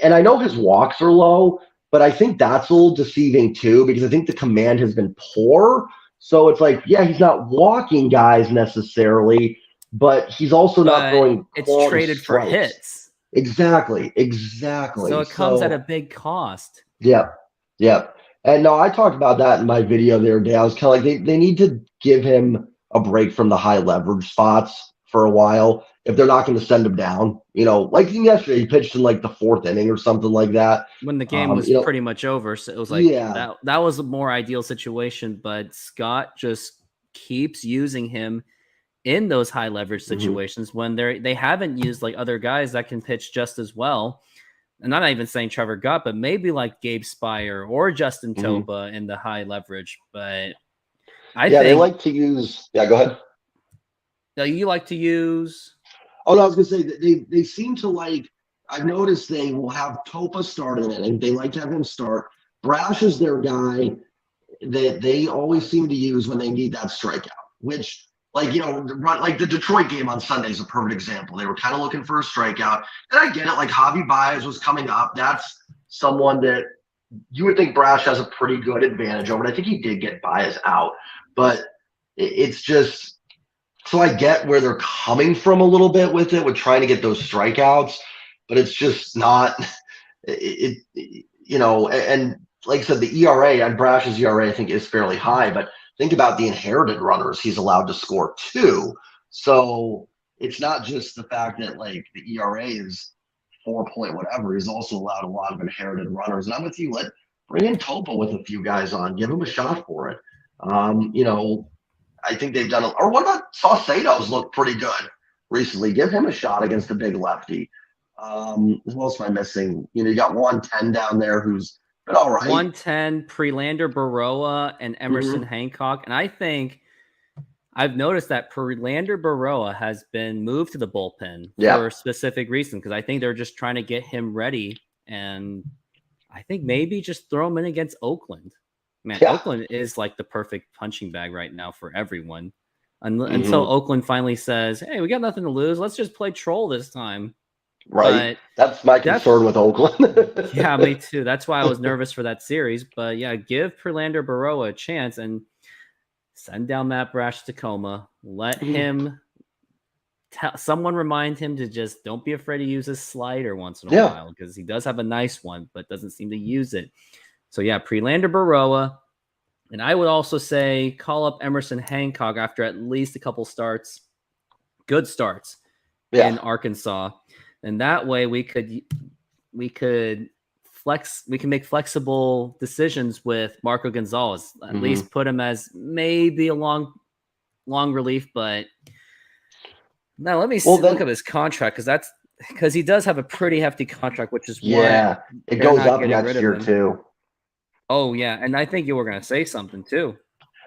[SPEAKER 2] and I know his walks are low, but I think that's a little deceiving too because I think the command has been poor. So it's like, yeah, he's not walking guys necessarily, but he's also not
[SPEAKER 1] But
[SPEAKER 2] throwing
[SPEAKER 1] it's
[SPEAKER 2] quality
[SPEAKER 1] traded for
[SPEAKER 2] strikes.
[SPEAKER 1] hits.
[SPEAKER 2] Exactly.
[SPEAKER 1] So it comes at a big cost.
[SPEAKER 2] Yep, yep. And no, I talked about that in my video the other day. I was kind of like, they need to give him a break from the high leverage spots for a while if they're not going to send him down. Like yesterday, he pitched in like the fourth inning or something like that.
[SPEAKER 1] When the game was pretty much over. So it was like,
[SPEAKER 2] yeah,
[SPEAKER 1] that was a more ideal situation, but Scott just keeps using him in those high leverage situations when they haven't used like other guys that can pitch just as well. And I'm not even saying Trevor Gott, but maybe like Gabe Spire or Justin Topa in the high leverage. But I think
[SPEAKER 2] they like to use. Yeah, go ahead.
[SPEAKER 1] You like to use.
[SPEAKER 2] Oh, no, I was gonna say that they seem to like. I've noticed they will have Topa start an inning. They like to have him start. Brash is their guy that they always seem to use when they need that strikeout, which, like, like the Detroit game on Sunday is a perfect example. They were kind of looking for a strikeout. And I get it. Like, Javi Baez was coming up. That's someone that you would think Brash has a pretty good advantage over. And I think he did get Baez out. But it's just – so I get where they're coming from a little bit with it, with trying to get those strikeouts. But it's just not – and like I said, the ERA and Brash's ERA, I think, is fairly high. But think about the inherited runners he's allowed to score too. So it's not just the fact that like the ERA is 4 point whatever. He's also allowed a lot of inherited runners. And I'm with you. Bring in Topa with a few guys on. Give him a shot for it. I think they've done. Or what about Saucedo's looked pretty good recently? Give him a shot against a big lefty. Who else am I missing? You got 110 down there who's been all right.
[SPEAKER 1] 110, Prelander Baroa, and Emerson Hancock. And I think I've noticed that Prelander Baroa has been moved to the bullpen for a specific reason, because I think they're just trying to get him ready. And I think maybe just throw him in against Oakland. Man, Oakland is like the perfect punching bag right now for everyone. Until Oakland finally says, hey, we got nothing to lose. Let's just play troll this time.
[SPEAKER 2] Right. That's my concern with Oakland.
[SPEAKER 1] Yeah, me too. That's why I was nervous for that series. But yeah, give Prelander Baroa a chance and send down Matt Brash to Tacoma. Let him someone remind him to just don't be afraid to use his slider once in a while, because he does have a nice one, but doesn't seem to use it. So yeah, Prelander Baroa. And I would also say call up Emerson Hancock after at least a couple starts, good starts in Arkansas. And that way we can make flexible decisions with Marco Gonzalez. At least put him as maybe a long relief, but now let me look up his contract, because he does have a pretty hefty contract, which is
[SPEAKER 2] it goes up next year too.
[SPEAKER 1] Oh yeah, and I think you were going to say something too.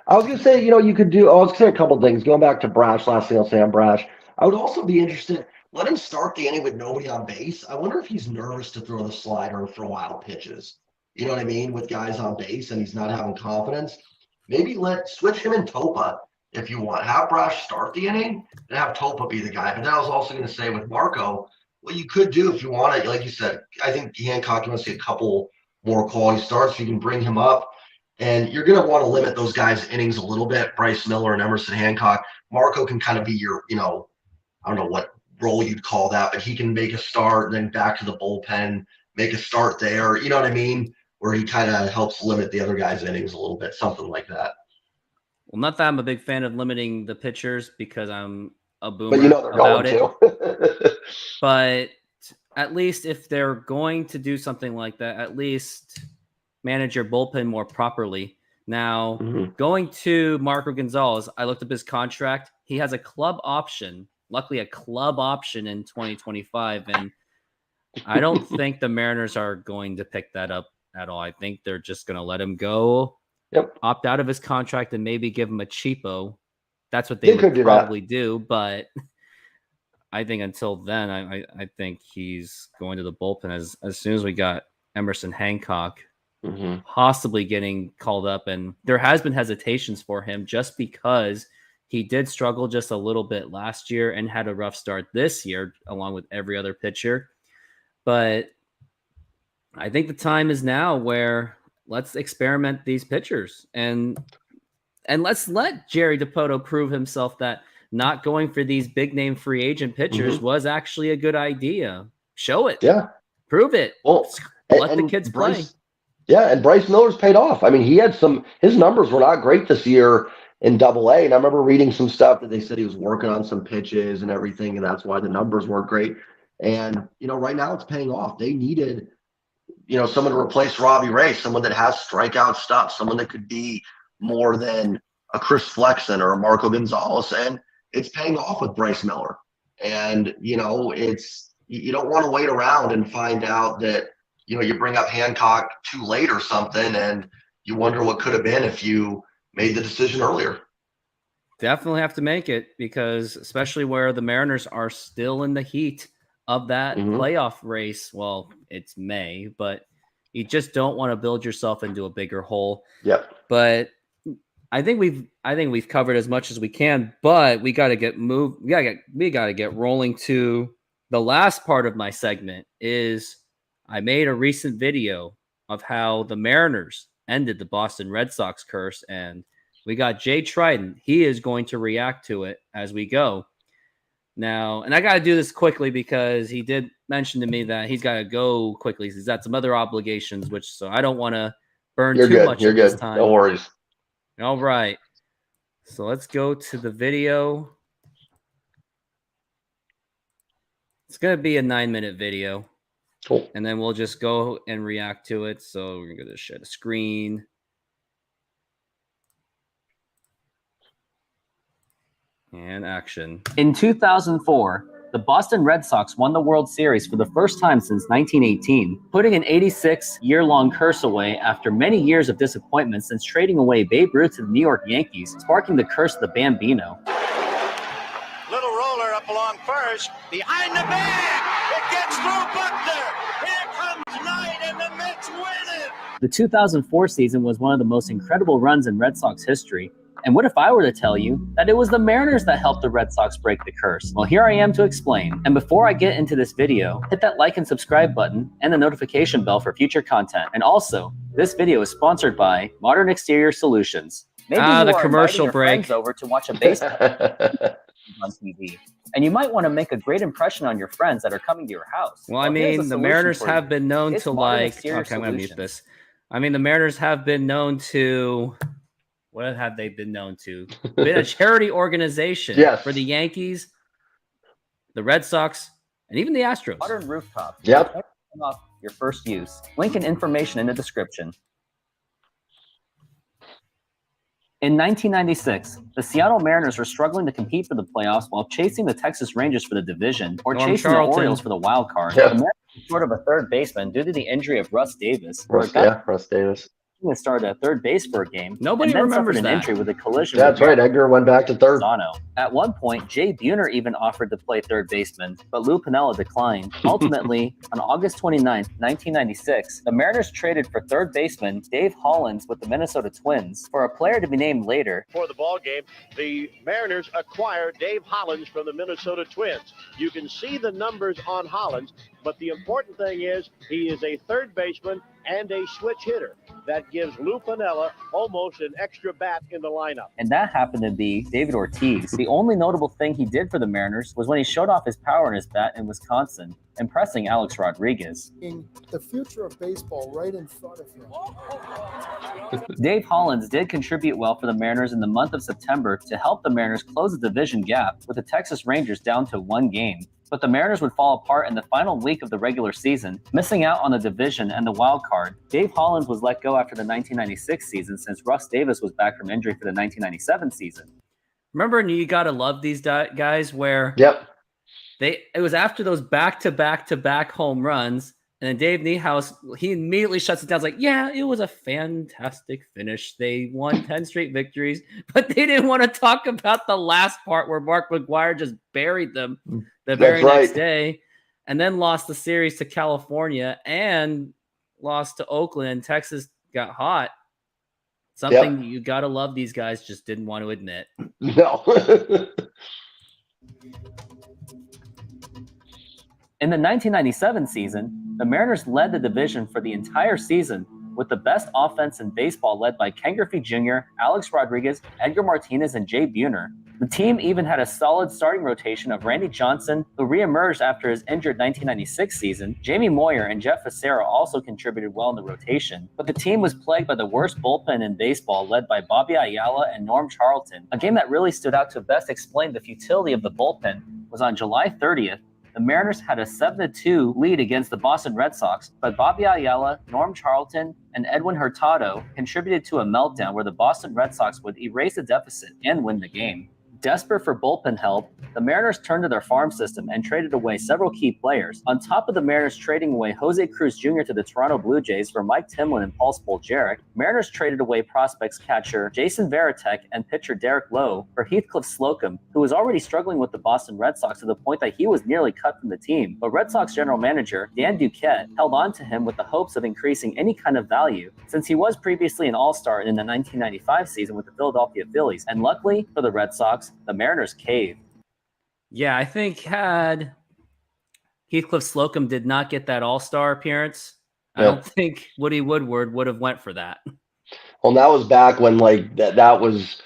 [SPEAKER 2] I was going to say, you could do. I was going to say a couple things. Going back to Brash, last thing I'll say on Brash, I would also be interested. Let him start the inning with nobody on base. I wonder if he's nervous to throw the slider for wild pitches. You know what I mean? With guys on base and he's not having confidence. Maybe switch him and Topa if you want. Have Brash start the inning and have Topa be the guy. But then I was also going to say with Marco, what you could do if you want it, like you said, I think Hancock, you want to see a couple more quality starts. You can bring him up. And you're going to want to limit those guys' innings a little bit. Bryce Miller and Emerson Hancock. Marco can kind of be your, I don't know what role you'd call that, but he can make a start and then back to the bullpen, make a start there. You know what I mean? Where he kind of helps limit the other guys' innings a little bit, something like that.
[SPEAKER 1] Well, not that I'm a big fan of limiting the pitchers, because I'm a boomer
[SPEAKER 2] but they're
[SPEAKER 1] about
[SPEAKER 2] going
[SPEAKER 1] it.
[SPEAKER 2] To.
[SPEAKER 1] But at least if they're going to do something like that, at least manage your bullpen more properly. Now, going to Marco Gonzalez, I looked up his contract. He has a club option, luckily a club option in 2025, and I don't think the Mariners are going to pick that up at all. I think they're just going to let him go, opt out of his contract, and maybe give him a cheapo. That's what they would probably do, but I think until then, I think he's going to the bullpen as soon as we got Emerson Hancock possibly getting called up. And there has been hesitations for him just because he did struggle just a little bit last year and had a rough start this year, along with every other pitcher. But I think the time is now where let's experiment these pitchers and let's let Jerry Dipoto prove himself that not going for these big name free agent pitchers was actually a good idea. Show it.
[SPEAKER 2] Yeah.
[SPEAKER 1] Prove it.
[SPEAKER 2] Well,
[SPEAKER 1] let the kids play.
[SPEAKER 2] Yeah, and Bryce Miller's paid off. I mean, he had his numbers were not great this year in Double-A, and I remember reading some stuff that they said he was working on some pitches and everything, and that's why the numbers weren't great. And, right now it's paying off. They needed, someone to replace Robbie Ray, someone that has strikeout stuff, someone that could be more than a Chris Flexen or a Marco Gonzalez, and it's paying off with Bryce Miller. And, you don't want to wait around and find out that, you bring up Hancock too late or something, and you wonder what could have been if you made the decision earlier.
[SPEAKER 1] Definitely have to make it, because especially where the Mariners are still in the heat of that playoff race. Well, it's May, but you just don't want to build yourself into a bigger hole.
[SPEAKER 2] Yep.
[SPEAKER 1] But I think we've covered as much as we can, but we got to get moved. We got to get rolling to the last part of my segment. Is I made a recent video of how the Mariners ended the Boston Red Sox curse, and we got Jay Trident. He is going to react to it as we go. Now, and I got to do this quickly because he did mention to me that he's got to go quickly. He's got some other obligations, so I don't want to burn too much of his time.
[SPEAKER 2] No worries.
[SPEAKER 1] All right. So let's go to the video. It's going to be a 9-minute video.
[SPEAKER 2] Cool.
[SPEAKER 1] And then we'll just go and react to it. So we're going to share the screen. And action. In 2004, the Boston Red Sox won the World Series for the first time since 1918, putting an 86-year-long curse away after many years of disappointment since trading away Babe Ruth to the New York Yankees, sparking the curse of the Bambino.
[SPEAKER 3] Little roller up along first, behind the bag, it gets through Buckner. Here comes Knight, and the Mets win it.
[SPEAKER 1] The 2004 season was one of the most incredible runs in Red Sox history. And what if I were to tell you that it was the Mariners that helped the Red Sox break the curse? Well, here I am to explain. And before I get into this video, hit that like and subscribe button and the notification bell for future content. And also, this video is sponsored by Modern Exterior Solutions. Maybe the commercial break over to watch a baseball on TV. And you might want to make a great impression on your friends that are coming to your house. Well, I mean, the Mariners have been known to like... Okay, I'm going to mute this. I mean, the Mariners have been known to... What have they been known to? Been a charity organization for the Yankees, the Red Sox, and even the Astros. Modern rooftop.
[SPEAKER 2] Yep.
[SPEAKER 1] Off your first use. Link and information in the description. In 1996, the Seattle Mariners were struggling to compete for the playoffs while chasing the Texas Rangers for the division or chasing the Orioles for the wild card.
[SPEAKER 2] Yep.
[SPEAKER 1] The Mariners were short of a third baseman due to the injury of Russ Davis.
[SPEAKER 2] Russ Davis.
[SPEAKER 1] Started at third base for a game. Nobody remembers an injury with a collision.
[SPEAKER 2] That's right. Edgar went back to third.
[SPEAKER 1] At one point, Jay Buhner even offered to play third baseman, but Lou Piniella declined. Ultimately, on August 29th, 1996, the Mariners traded for third baseman Dave Hollins with the Minnesota Twins for a player to be named later.
[SPEAKER 3] For the ball game, the Mariners acquired Dave Hollins from the Minnesota Twins. You can see the numbers on Hollins, but the important thing is he is a third baseman and a switch hitter. That gives Lou Piniella almost an extra bat in the lineup.
[SPEAKER 1] And that happened to be David Ortiz. The only notable thing he did for the Mariners was when he showed off his power in his bat in Wisconsin.
[SPEAKER 4] impressing Alex Rodriguez.
[SPEAKER 5] The future of baseball right in front of him.
[SPEAKER 4] Dave Hollins did contribute well for the Mariners in the month of September to help the Mariners close the division gap, with the Texas Rangers down to 1 game. But the Mariners would fall apart in the final week of the regular season, missing out on the division and the wild card. Dave Hollins was let go after the 1996 season since Russ Davis was back from injury for the 1997 season.
[SPEAKER 1] Remember, you gotta love these guys where it was after those back-to-back home runs, and then Dave Niehaus, he immediately shuts it down. It's like, yeah, it was a fantastic finish. They won 10 straight victories, but they didn't want to talk about the last part where Mark McGwire just buried them the very next day, and then lost the series to California and lost to Oakland, and Texas got hot. Something you got to love these guys just didn't want to admit.
[SPEAKER 2] No.
[SPEAKER 4] In the 1997 season, the Mariners led the division for the entire season, with the best offense in baseball led by Ken Griffey Jr., Alex Rodriguez, Edgar Martinez, and Jay Buhner. The team even had a solid starting rotation of Randy Johnson, who reemerged after his injured 1996 season. Jamie Moyer and Jeff Fassero also contributed well in the rotation, but the team was plagued by the worst bullpen in baseball, led by Bobby Ayala and Norm Charlton. A game that really stood out to best explain the futility of the bullpen was on July 30th. The Mariners had a 7-2 lead against the Boston Red Sox, but Bobby Ayala, Norm Charlton, and Edwin Hurtado contributed to a meltdown where the Boston Red Sox would erase the deficit and win the game. Desperate for bullpen help, the Mariners turned to their farm system and traded away several key players. On top of the Mariners trading away Jose Cruz Jr. to the Toronto Blue Jays for Mike Timlin and Paul Spoljaric, Mariners traded away prospects catcher Jason Varitek and pitcher Derek Lowe for Heathcliff Slocum, who was already struggling with the Boston Red Sox to the point that he was nearly cut from the team. But Red Sox general manager Dan Duquette held on to him with the hopes of increasing any kind of value, since he was previously an all-star in the 1995 season with the Philadelphia Phillies. And luckily for the Red Sox, the Mariners caved.
[SPEAKER 1] Yeah, I think had Heathcliff Slocum did not get that all-star appearance, I don't think Woody Woodward would have went for that.
[SPEAKER 2] Well, that was back when that was,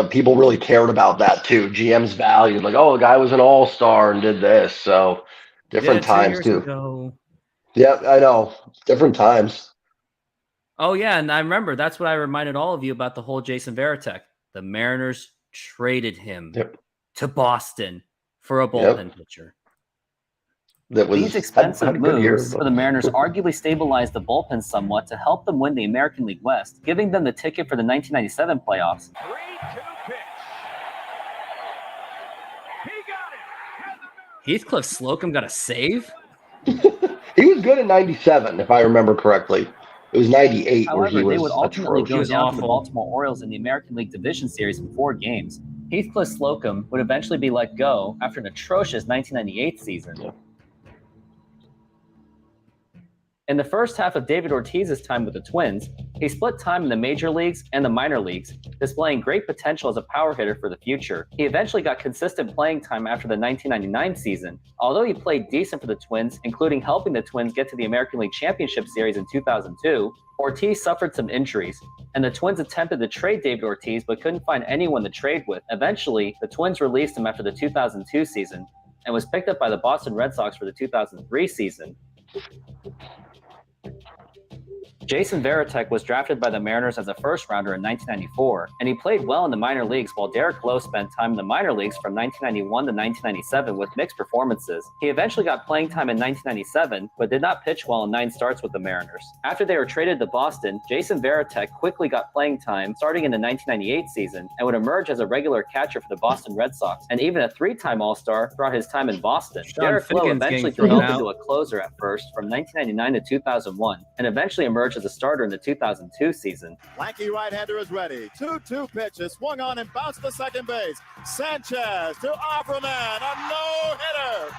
[SPEAKER 2] people really cared about that too. GM's value, like, oh, the guy was an all-star and did this. So different times too.
[SPEAKER 1] Ago.
[SPEAKER 2] Yeah, I know. Different times.
[SPEAKER 1] Oh yeah, and I remember that's what I reminded all of you about the whole Jason Varitek. The Mariners traded him to Boston for a bullpen pitcher.
[SPEAKER 4] These expensive moves for the Mariners arguably stabilized the bullpen somewhat to help them win the American League West, giving them the ticket for the 1997 playoffs.
[SPEAKER 3] 3-2 pitch. He got it.
[SPEAKER 1] Heathcliff Slocum got a save?
[SPEAKER 2] He was good in 97, if I remember correctly. It was 98 where he
[SPEAKER 4] However,
[SPEAKER 2] was
[SPEAKER 4] they would ultimately go
[SPEAKER 1] was
[SPEAKER 4] down to the
[SPEAKER 1] awful.
[SPEAKER 4] Baltimore Orioles in the American League Division Series in 4 games. Heathcliff Slocum would eventually be let go after an atrocious 1998 season.
[SPEAKER 2] Yeah.
[SPEAKER 4] In the first half of David Ortiz's time with the Twins, he split time in the major leagues and the minor leagues, displaying great potential as a power hitter for the future. He eventually got consistent playing time after the 1999 season. Although he played decent for the Twins, including helping the Twins get to the American League Championship Series in 2002, Ortiz suffered some injuries, and the Twins attempted to trade David Ortiz but couldn't find anyone to trade with. Eventually, the Twins released him after the 2002 season and was picked up by the Boston Red Sox for the 2003 season. Jason Varitek was drafted by the Mariners as a first-rounder in 1994, and he played well in the minor leagues while Derek Lowe spent time in the minor leagues from 1991 to 1997 with mixed performances. He eventually got playing time in 1997, but did not pitch well in 9 starts with the Mariners. After they were traded to Boston, Jason Varitek quickly got playing time starting in the 1998 season and would emerge as a regular catcher for the Boston Red Sox, and even a 3-time All-Star throughout his time in Boston. Derek Lowe eventually developed into a closer at first from 1999 to 2001, and eventually emerged as a starter in the 2002 season.
[SPEAKER 6] Lanky right-hander is ready. 2-2 pitch is swung on and bounced to second base. Sanchez to Offerman, a no-hitter.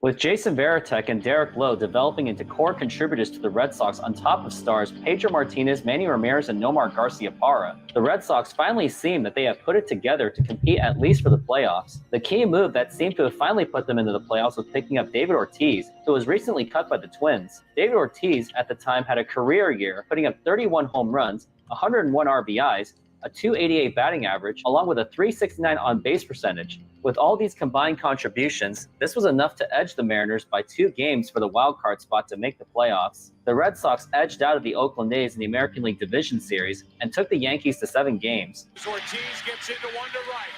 [SPEAKER 4] With Jason Varitek and Derek Lowe developing into core contributors to the Red Sox on top of stars Pedro Martinez, Manny Ramirez, and Nomar Garciaparra, the Red Sox finally seemed that they have put it together to compete at least for the playoffs. The key move that seemed to have finally put them into the playoffs was picking up David Ortiz, who was recently cut by the Twins. David Ortiz at the time had a career year, putting up 31 home runs, 101 RBIs, a .288 batting average, along with a .369 on-base percentage. With all these combined contributions, this was enough to edge the Mariners by 2 games for the wild card spot to make the playoffs. The Red Sox edged out of the Oakland A's in the American League Division Series and took the Yankees to 7 games.
[SPEAKER 7] Ortiz gets into one to right.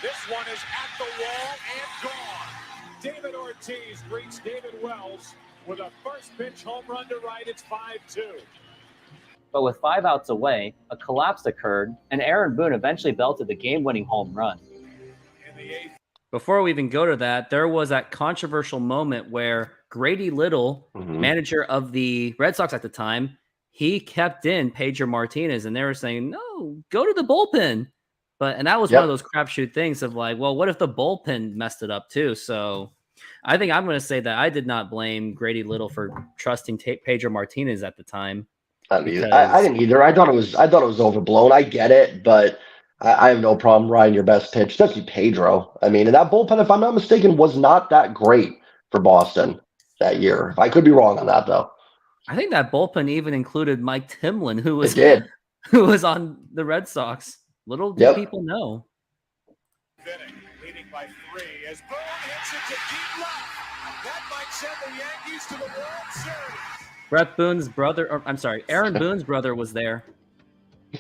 [SPEAKER 7] This one is at the wall and gone. David Ortiz greets David Wells with a first pitch home run to right. It's 5-2.
[SPEAKER 4] But with 5 outs away, a collapse occurred, and Aaron Boone eventually belted the game-winning home run.
[SPEAKER 7] In the 8th.
[SPEAKER 1] Before we even go to that, there was that controversial moment where Grady Little, manager of the Red Sox at the time, he kept in Pedro Martinez, and they were saying, no, go to the bullpen. And that was one of those crapshoot things of like, well, what if the bullpen messed it up too? So I think I'm going to say that I did not blame Grady Little for trusting Pedro Martinez at the time.
[SPEAKER 2] I didn't either. I thought it was overblown. I get it, but I have no problem riding your best pitch, especially Pedro. I mean, and that bullpen, if I'm not mistaken, was not that great for Boston that year. I could be wrong on that, though.
[SPEAKER 1] I think that bullpen even included Mike Timlin, who was on the Red Sox. Little do people know.
[SPEAKER 7] Leading by 3 as Boone hits it to deep left. That might send the Yankees to the World Series.
[SPEAKER 1] Brett Boone's brother, Aaron Boone's brother was there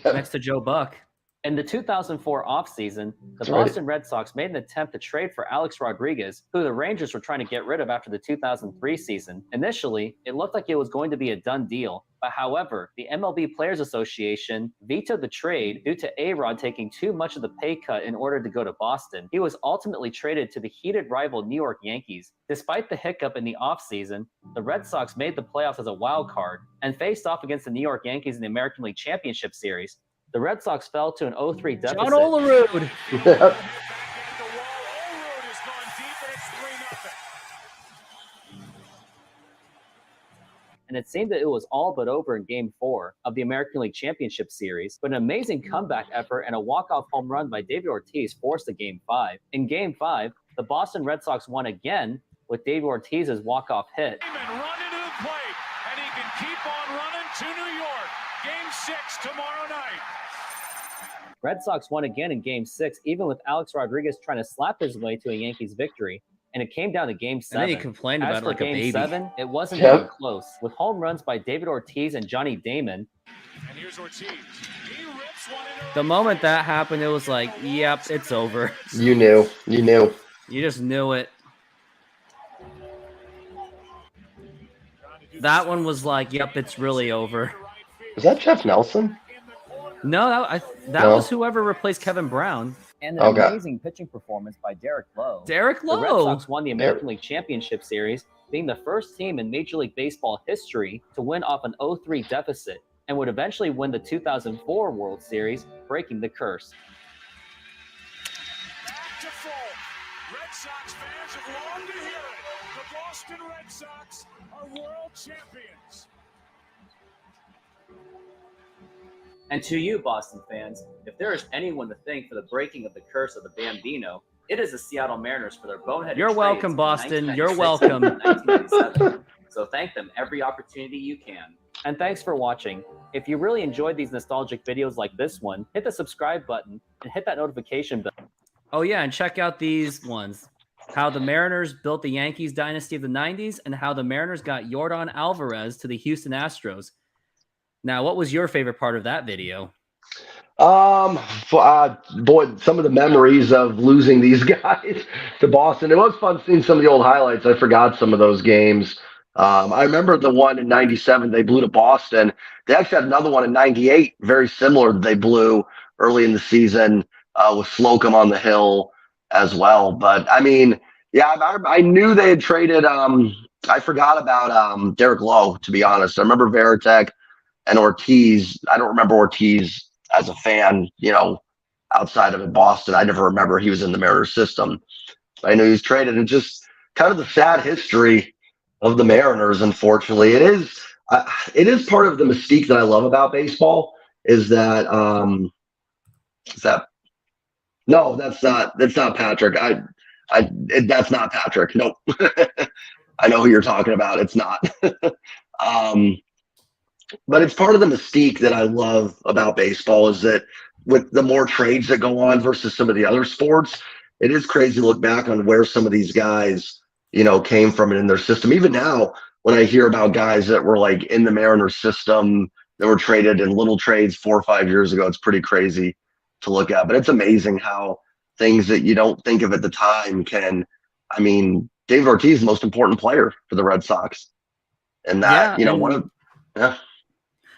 [SPEAKER 1] next to Joe Buck.
[SPEAKER 4] In the 2004 offseason, the Boston Red Sox made an attempt to trade for Alex Rodriguez, who the Rangers were trying to get rid of after the 2003 season. Initially, it looked like it was going to be a done deal, but however, the MLB Players Association vetoed the trade due to A-Rod taking too much of the pay cut in order to go to Boston. He was ultimately traded to the heated rival New York Yankees. Despite the hiccup in the offseason, the Red Sox made the playoffs as a wild card and faced off against the New York Yankees in the American League Championship Series. The Red Sox fell to an 0-3 deficit.
[SPEAKER 1] John Olerud.
[SPEAKER 4] And it seemed that it was all but over in Game 4 of the American League Championship Series, but an amazing comeback effort and a walk-off home run by David Ortiz forced a Game 5. In Game 5, the Boston Red Sox won again with David Ortiz's walk-off hit.
[SPEAKER 7] Run into the plate, and he can keep on running to New York. Game 6 tomorrow night.
[SPEAKER 4] Red Sox won again in Game 6, even with Alex Rodriguez trying to slap his way to a Yankees victory. And it came down to Game 7.
[SPEAKER 1] And then he complained about it like a baby.
[SPEAKER 4] As for Game 7, it wasn't even close. With home runs by David Ortiz and Johnny Damon.
[SPEAKER 7] And here's Ortiz. He rips one into
[SPEAKER 1] The moment that happened, it was like, yep, it's over.
[SPEAKER 2] You knew.
[SPEAKER 1] You just knew it. That one was like, yep, it's really over.
[SPEAKER 2] Is that Jeff Nelson?
[SPEAKER 1] No, that was whoever replaced Kevin Brown.
[SPEAKER 4] And an amazing pitching performance by Derek Lowe.
[SPEAKER 1] Derek Lowe.
[SPEAKER 4] The Red Sox won the American League Championship Series, being the first team in Major League Baseball history to win off an 0-3 deficit, and would eventually win the 2004 World Series, breaking the curse.
[SPEAKER 7] back to full. Red Sox fans have longed to hear it. The Boston Red Sox are world champions.
[SPEAKER 4] And to you, Boston fans, if there is anyone to thank for the breaking of the curse of the Bambino, it is the Seattle Mariners for their boneheaded
[SPEAKER 1] You're welcome, Boston. You're
[SPEAKER 4] 1996
[SPEAKER 1] welcome.
[SPEAKER 4] and 1997. So thank them every opportunity you can. And thanks for watching. If you really enjoyed these nostalgic videos like this one, hit the subscribe button and hit that notification bell.
[SPEAKER 1] Oh, yeah, and check out these ones. How the Mariners built the Yankees dynasty of the 90s and how the Mariners got Yordan Alvarez to the Houston Astros. Now, what was your favorite part of that video?
[SPEAKER 2] Boy, some of the memories of losing these guys to Boston. It was fun seeing some of the old highlights. I forgot some of those games. I remember the one in 97 they blew to Boston. They actually had another one in 98, very similar, that they blew early in the season with Slocum on the hill as well. But, I mean, yeah, I knew they had traded I forgot about Derek Lowe, to be honest. I remember Varitek and Ortiz. I don't remember Ortiz as a fan, outside of Boston. I never remember he was in the Mariners system. I knew he was traded, and just kind of the sad history of the Mariners, unfortunately. It is part of the mystique that I love about baseball is that no, that's not Patrick. That's not Patrick. Nope. I know who you're talking about. It's not. But it's part of the mystique that I love about baseball is that with the more trades that go on versus some of the other sports, it is crazy to look back on where some of these guys, came from and in their system. Even now, when I hear about guys that were like in the Mariners system that were traded in little trades 4 or 5 years ago, it's pretty crazy to look at. But it's amazing how things that you don't think of at the time can. I mean, David Ortiz is the most important player for the Red Sox, and that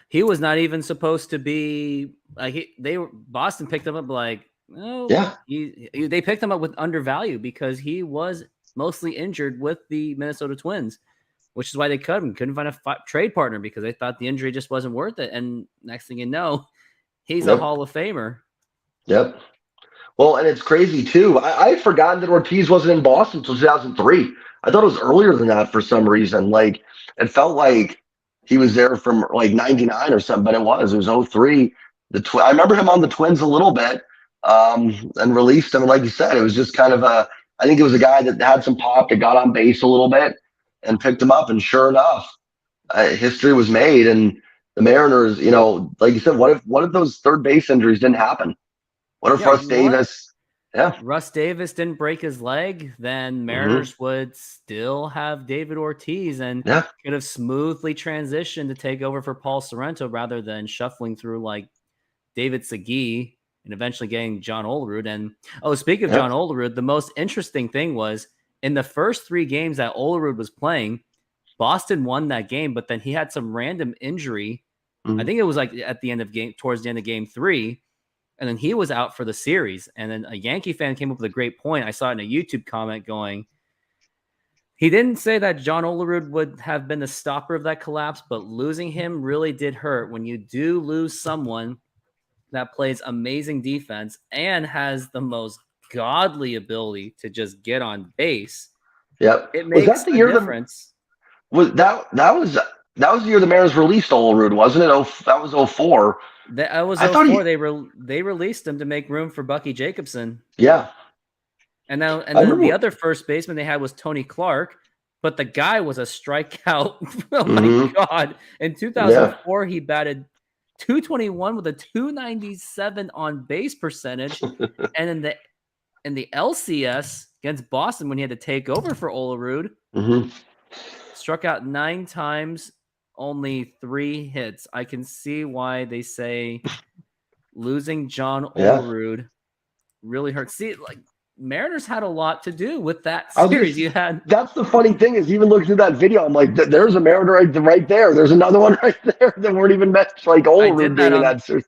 [SPEAKER 1] he was not even supposed to be like Boston picked him up like they picked him up with undervalue because he was mostly injured with the Minnesota Twins, which is why they cut him. Couldn't find a trade partner because they thought the injury just wasn't worth it. And next thing you know, he's a Hall of Famer.
[SPEAKER 2] Yep. Well, and it's crazy too. I had forgotten that Ortiz wasn't in Boston until 2003. I thought it was earlier than that for some reason. Like it felt like he was there from like 99 or something, but it was 03. I remember him on the Twins a little bit and released him. And like you said, it was just kind of I think it was a guy that had some pop, that got on base a little bit and picked him up. And sure enough, history was made. And the Mariners, like you said, what if those third base injuries didn't happen? What if Russ Davis? Yeah,
[SPEAKER 1] Russ Davis didn't break his leg, then Mariners would still have David Ortiz and could have smoothly transitioned to take over for Paul Sorrento rather than shuffling through like David Segui and eventually getting John Olerud. And speaking of John Olerud, the most interesting thing was in the first 3 games that Olerud was playing, Boston won that game, but then he had some random injury. I think it was like towards the end of game 3. And then he was out for the series. And then a Yankee fan came up with a great point. I saw it in a YouTube comment going, he didn't say that John Olerud would have been the stopper of that collapse, but losing him really did hurt. When you do lose someone that plays amazing defense and has the most godly ability to just get on base, it makes a difference.
[SPEAKER 2] That was the year the Mariners released Olerud, wasn't it? That was 04.
[SPEAKER 1] That was 04. They released him to make room for Bucky Jacobson.
[SPEAKER 2] Yeah.
[SPEAKER 1] And then the other first baseman they had was Tony Clark, but the guy was a strikeout. Oh my God. In 2004, he batted .221 with a .297 on base percentage. And in the LCS against Boston, when he had to take over for Olerud, struck out 9 times, only 3 hits. I can see why they say losing John Olerud really hurts. See, like Mariners had a lot to do with that series.
[SPEAKER 2] That's the funny thing is, even looking through that video, I'm like, there's a Mariner right there. There's another one right there that weren't even mentioned. Like Olerud being in that series.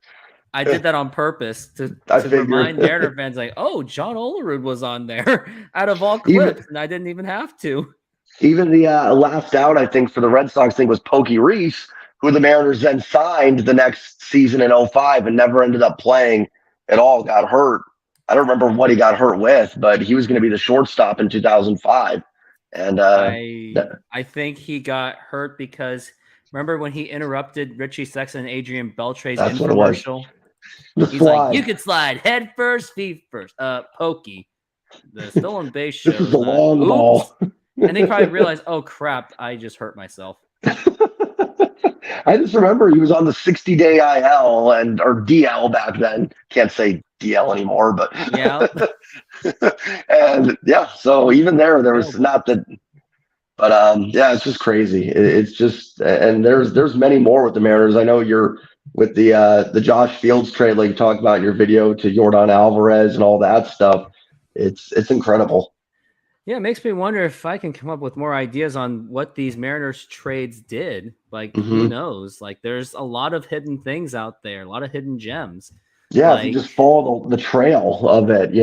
[SPEAKER 1] I did that on purpose to remind Mariner fans, like, oh, John Olerud was on there out of all clips, and I didn't even have to.
[SPEAKER 2] Even the last out, I think, for the Red Sox thing was Pokey Reese, who the Mariners then signed the next season in 05 and never ended up playing at all, got hurt. I don't remember what he got hurt with, but he was going to be the shortstop in 2005. And
[SPEAKER 1] I think he got hurt because remember when he interrupted Richie Sexson and Adrian Beltre's infomercial? He's like, you could slide head first, feet first. Pokey, the stolen base show.
[SPEAKER 2] This is the long ball.
[SPEAKER 1] And they probably realized, oh crap, I just hurt myself.
[SPEAKER 2] I just remember he was on the 60-day IL or DL back then. Can't say DL anymore, but and so even there was not that. But it's just crazy. It's just, and there's many more with the Mariners. I know you're with the Josh Fields trade, like you talked about in your video, to Yordan Alvarez and all that stuff. It's incredible.
[SPEAKER 1] Yeah, it makes me wonder if I can come up with more ideas on what these Mariners trades did. Like, who knows? Like, there's a lot of hidden things out there, a lot of hidden gems.
[SPEAKER 2] Yeah, if you just follow the trail of it,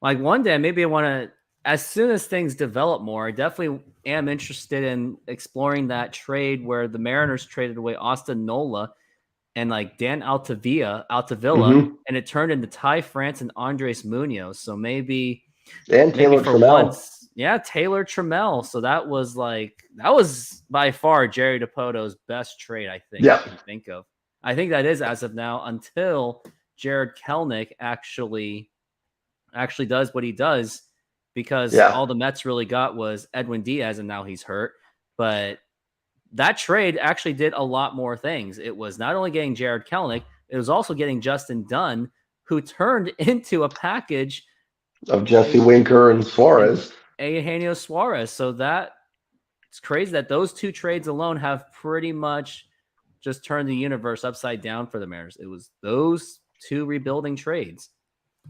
[SPEAKER 1] Like, one day, maybe I want to, as soon as things develop more, I definitely am interested in exploring that trade where the Mariners traded away Austin Nola and, like, Dan Altavilla, and it turned into Ty France and Andres Munoz. So maybe...
[SPEAKER 2] And Taylor Trammell.
[SPEAKER 1] Taylor Trammell. So that was by far Jerry DiPoto's best trade, I think I can think of. I think that is as of now, until Jared Kelenic actually does what he does, because all the Mets really got was Edwin Diaz, and now he's hurt. But that trade actually did a lot more things. It was not only getting Jared Kelenic, it was also getting Justin Dunn, who turned into a package
[SPEAKER 2] of Jesse Winker and Suarez.
[SPEAKER 1] Eugenio Suarez. So that it's crazy that those two trades alone have pretty much just turned the universe upside down for the Mariners. It was those two rebuilding trades.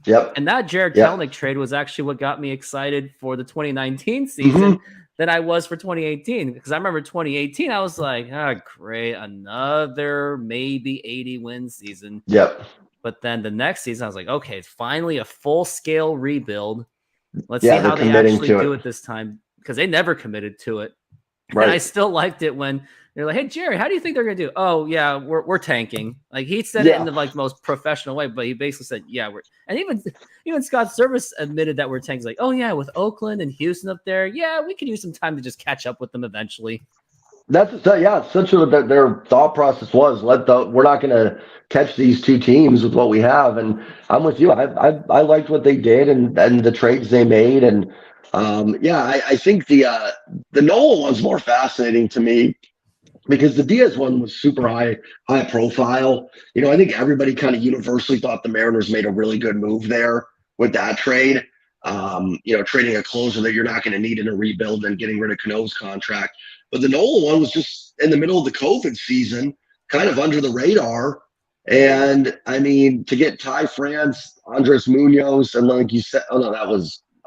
[SPEAKER 2] Yep.
[SPEAKER 1] And that Jared Kelenic trade was actually what got me excited for the 2019 season than I was for 2018. Because I remember 2018, I was like, great, another maybe 80 win season.
[SPEAKER 2] Yep.
[SPEAKER 1] But then the next season, I was like, okay, it's finally a full-scale rebuild. Let's see
[SPEAKER 2] Yeah,
[SPEAKER 1] how
[SPEAKER 2] they're
[SPEAKER 1] they
[SPEAKER 2] committing
[SPEAKER 1] actually
[SPEAKER 2] to
[SPEAKER 1] do
[SPEAKER 2] it.
[SPEAKER 1] it this time. Because they never committed to it.
[SPEAKER 2] Right.
[SPEAKER 1] And I still liked it when they're like, hey, Jerry, how do you think they're going to do? Oh, yeah, we're tanking. Like, he said it in the most professional way, but he basically said, yeah, we're – and even Scott Service admitted that we're tanking. Like, oh, yeah, with Oakland and Houston up there, yeah, we could use some time to just catch up with them eventually.
[SPEAKER 2] That's essentially what their thought process was. We're not going to catch these two teams with what we have, and I'm with you. I liked what they did and the trades they made, and I think the Nola one's more fascinating to me because the Diaz one was super high profile. I think everybody kind of universally thought the Mariners made a really good move there with that trade. Trading a closer that you're not going to need in a rebuild and getting rid of Cano's contract. But the Nola one was just in the middle of the COVID season, kind of under the radar. And I mean, to get Ty France, Andres Munoz, and like you said, I'm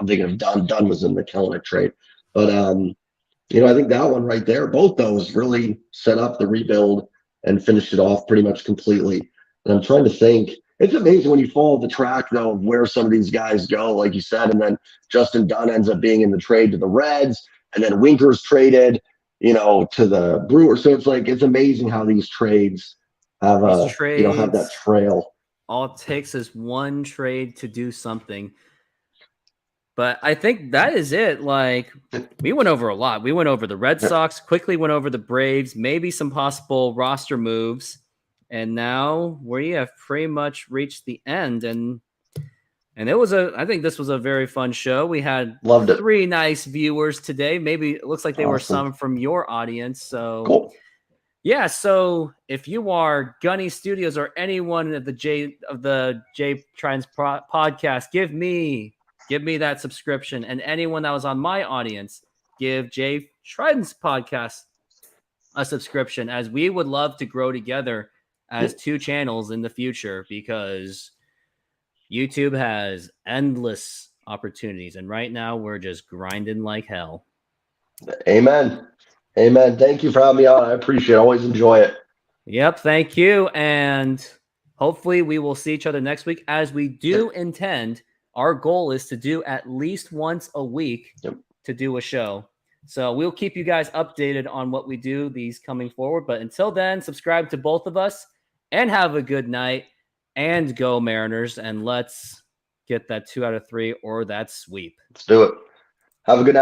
[SPEAKER 2] thinking of Dunn. Dunn was in the Kelenic trade. But, I think that one right there, both those really set up the rebuild and finished it off pretty much completely. And I'm trying to think. It's amazing when you follow the track, though, of where some of these guys go, like you said, and then Justin Dunn ends up being in the trade to the Reds, and then Winker's traded, to the Brewers. So it's amazing how these trades have have that trail.
[SPEAKER 1] All it takes is one trade to do something. But I think that is it. Like, we went over a lot. We went over the Red Sox, quickly went over the Braves, maybe some possible roster moves. And now we have pretty much reached the end. And I think this was a very fun show. We had three nice viewers today. Maybe it looks like they were some from your audience. So
[SPEAKER 2] cool.
[SPEAKER 1] Yeah. So if you are Gunny Studios or anyone of the J Trends podcast, give me that subscription. And anyone that was on my audience, give J Trends podcast a subscription, as we would love to grow together as two channels in the future, because YouTube has endless opportunities. And right now we're just grinding like hell.
[SPEAKER 2] Amen. Thank you for having me on. I appreciate it. Always enjoy it.
[SPEAKER 1] Yep. Thank you. And hopefully we will see each other next week, as we do intend. Our goal is to do at least once a week to do a show. So we'll keep you guys updated on what we do these coming forward. But until then, subscribe to both of us and have a good night, and go Mariners. And let's get that 2 out of 3 or that sweep.
[SPEAKER 2] Let's do it. Have a good night.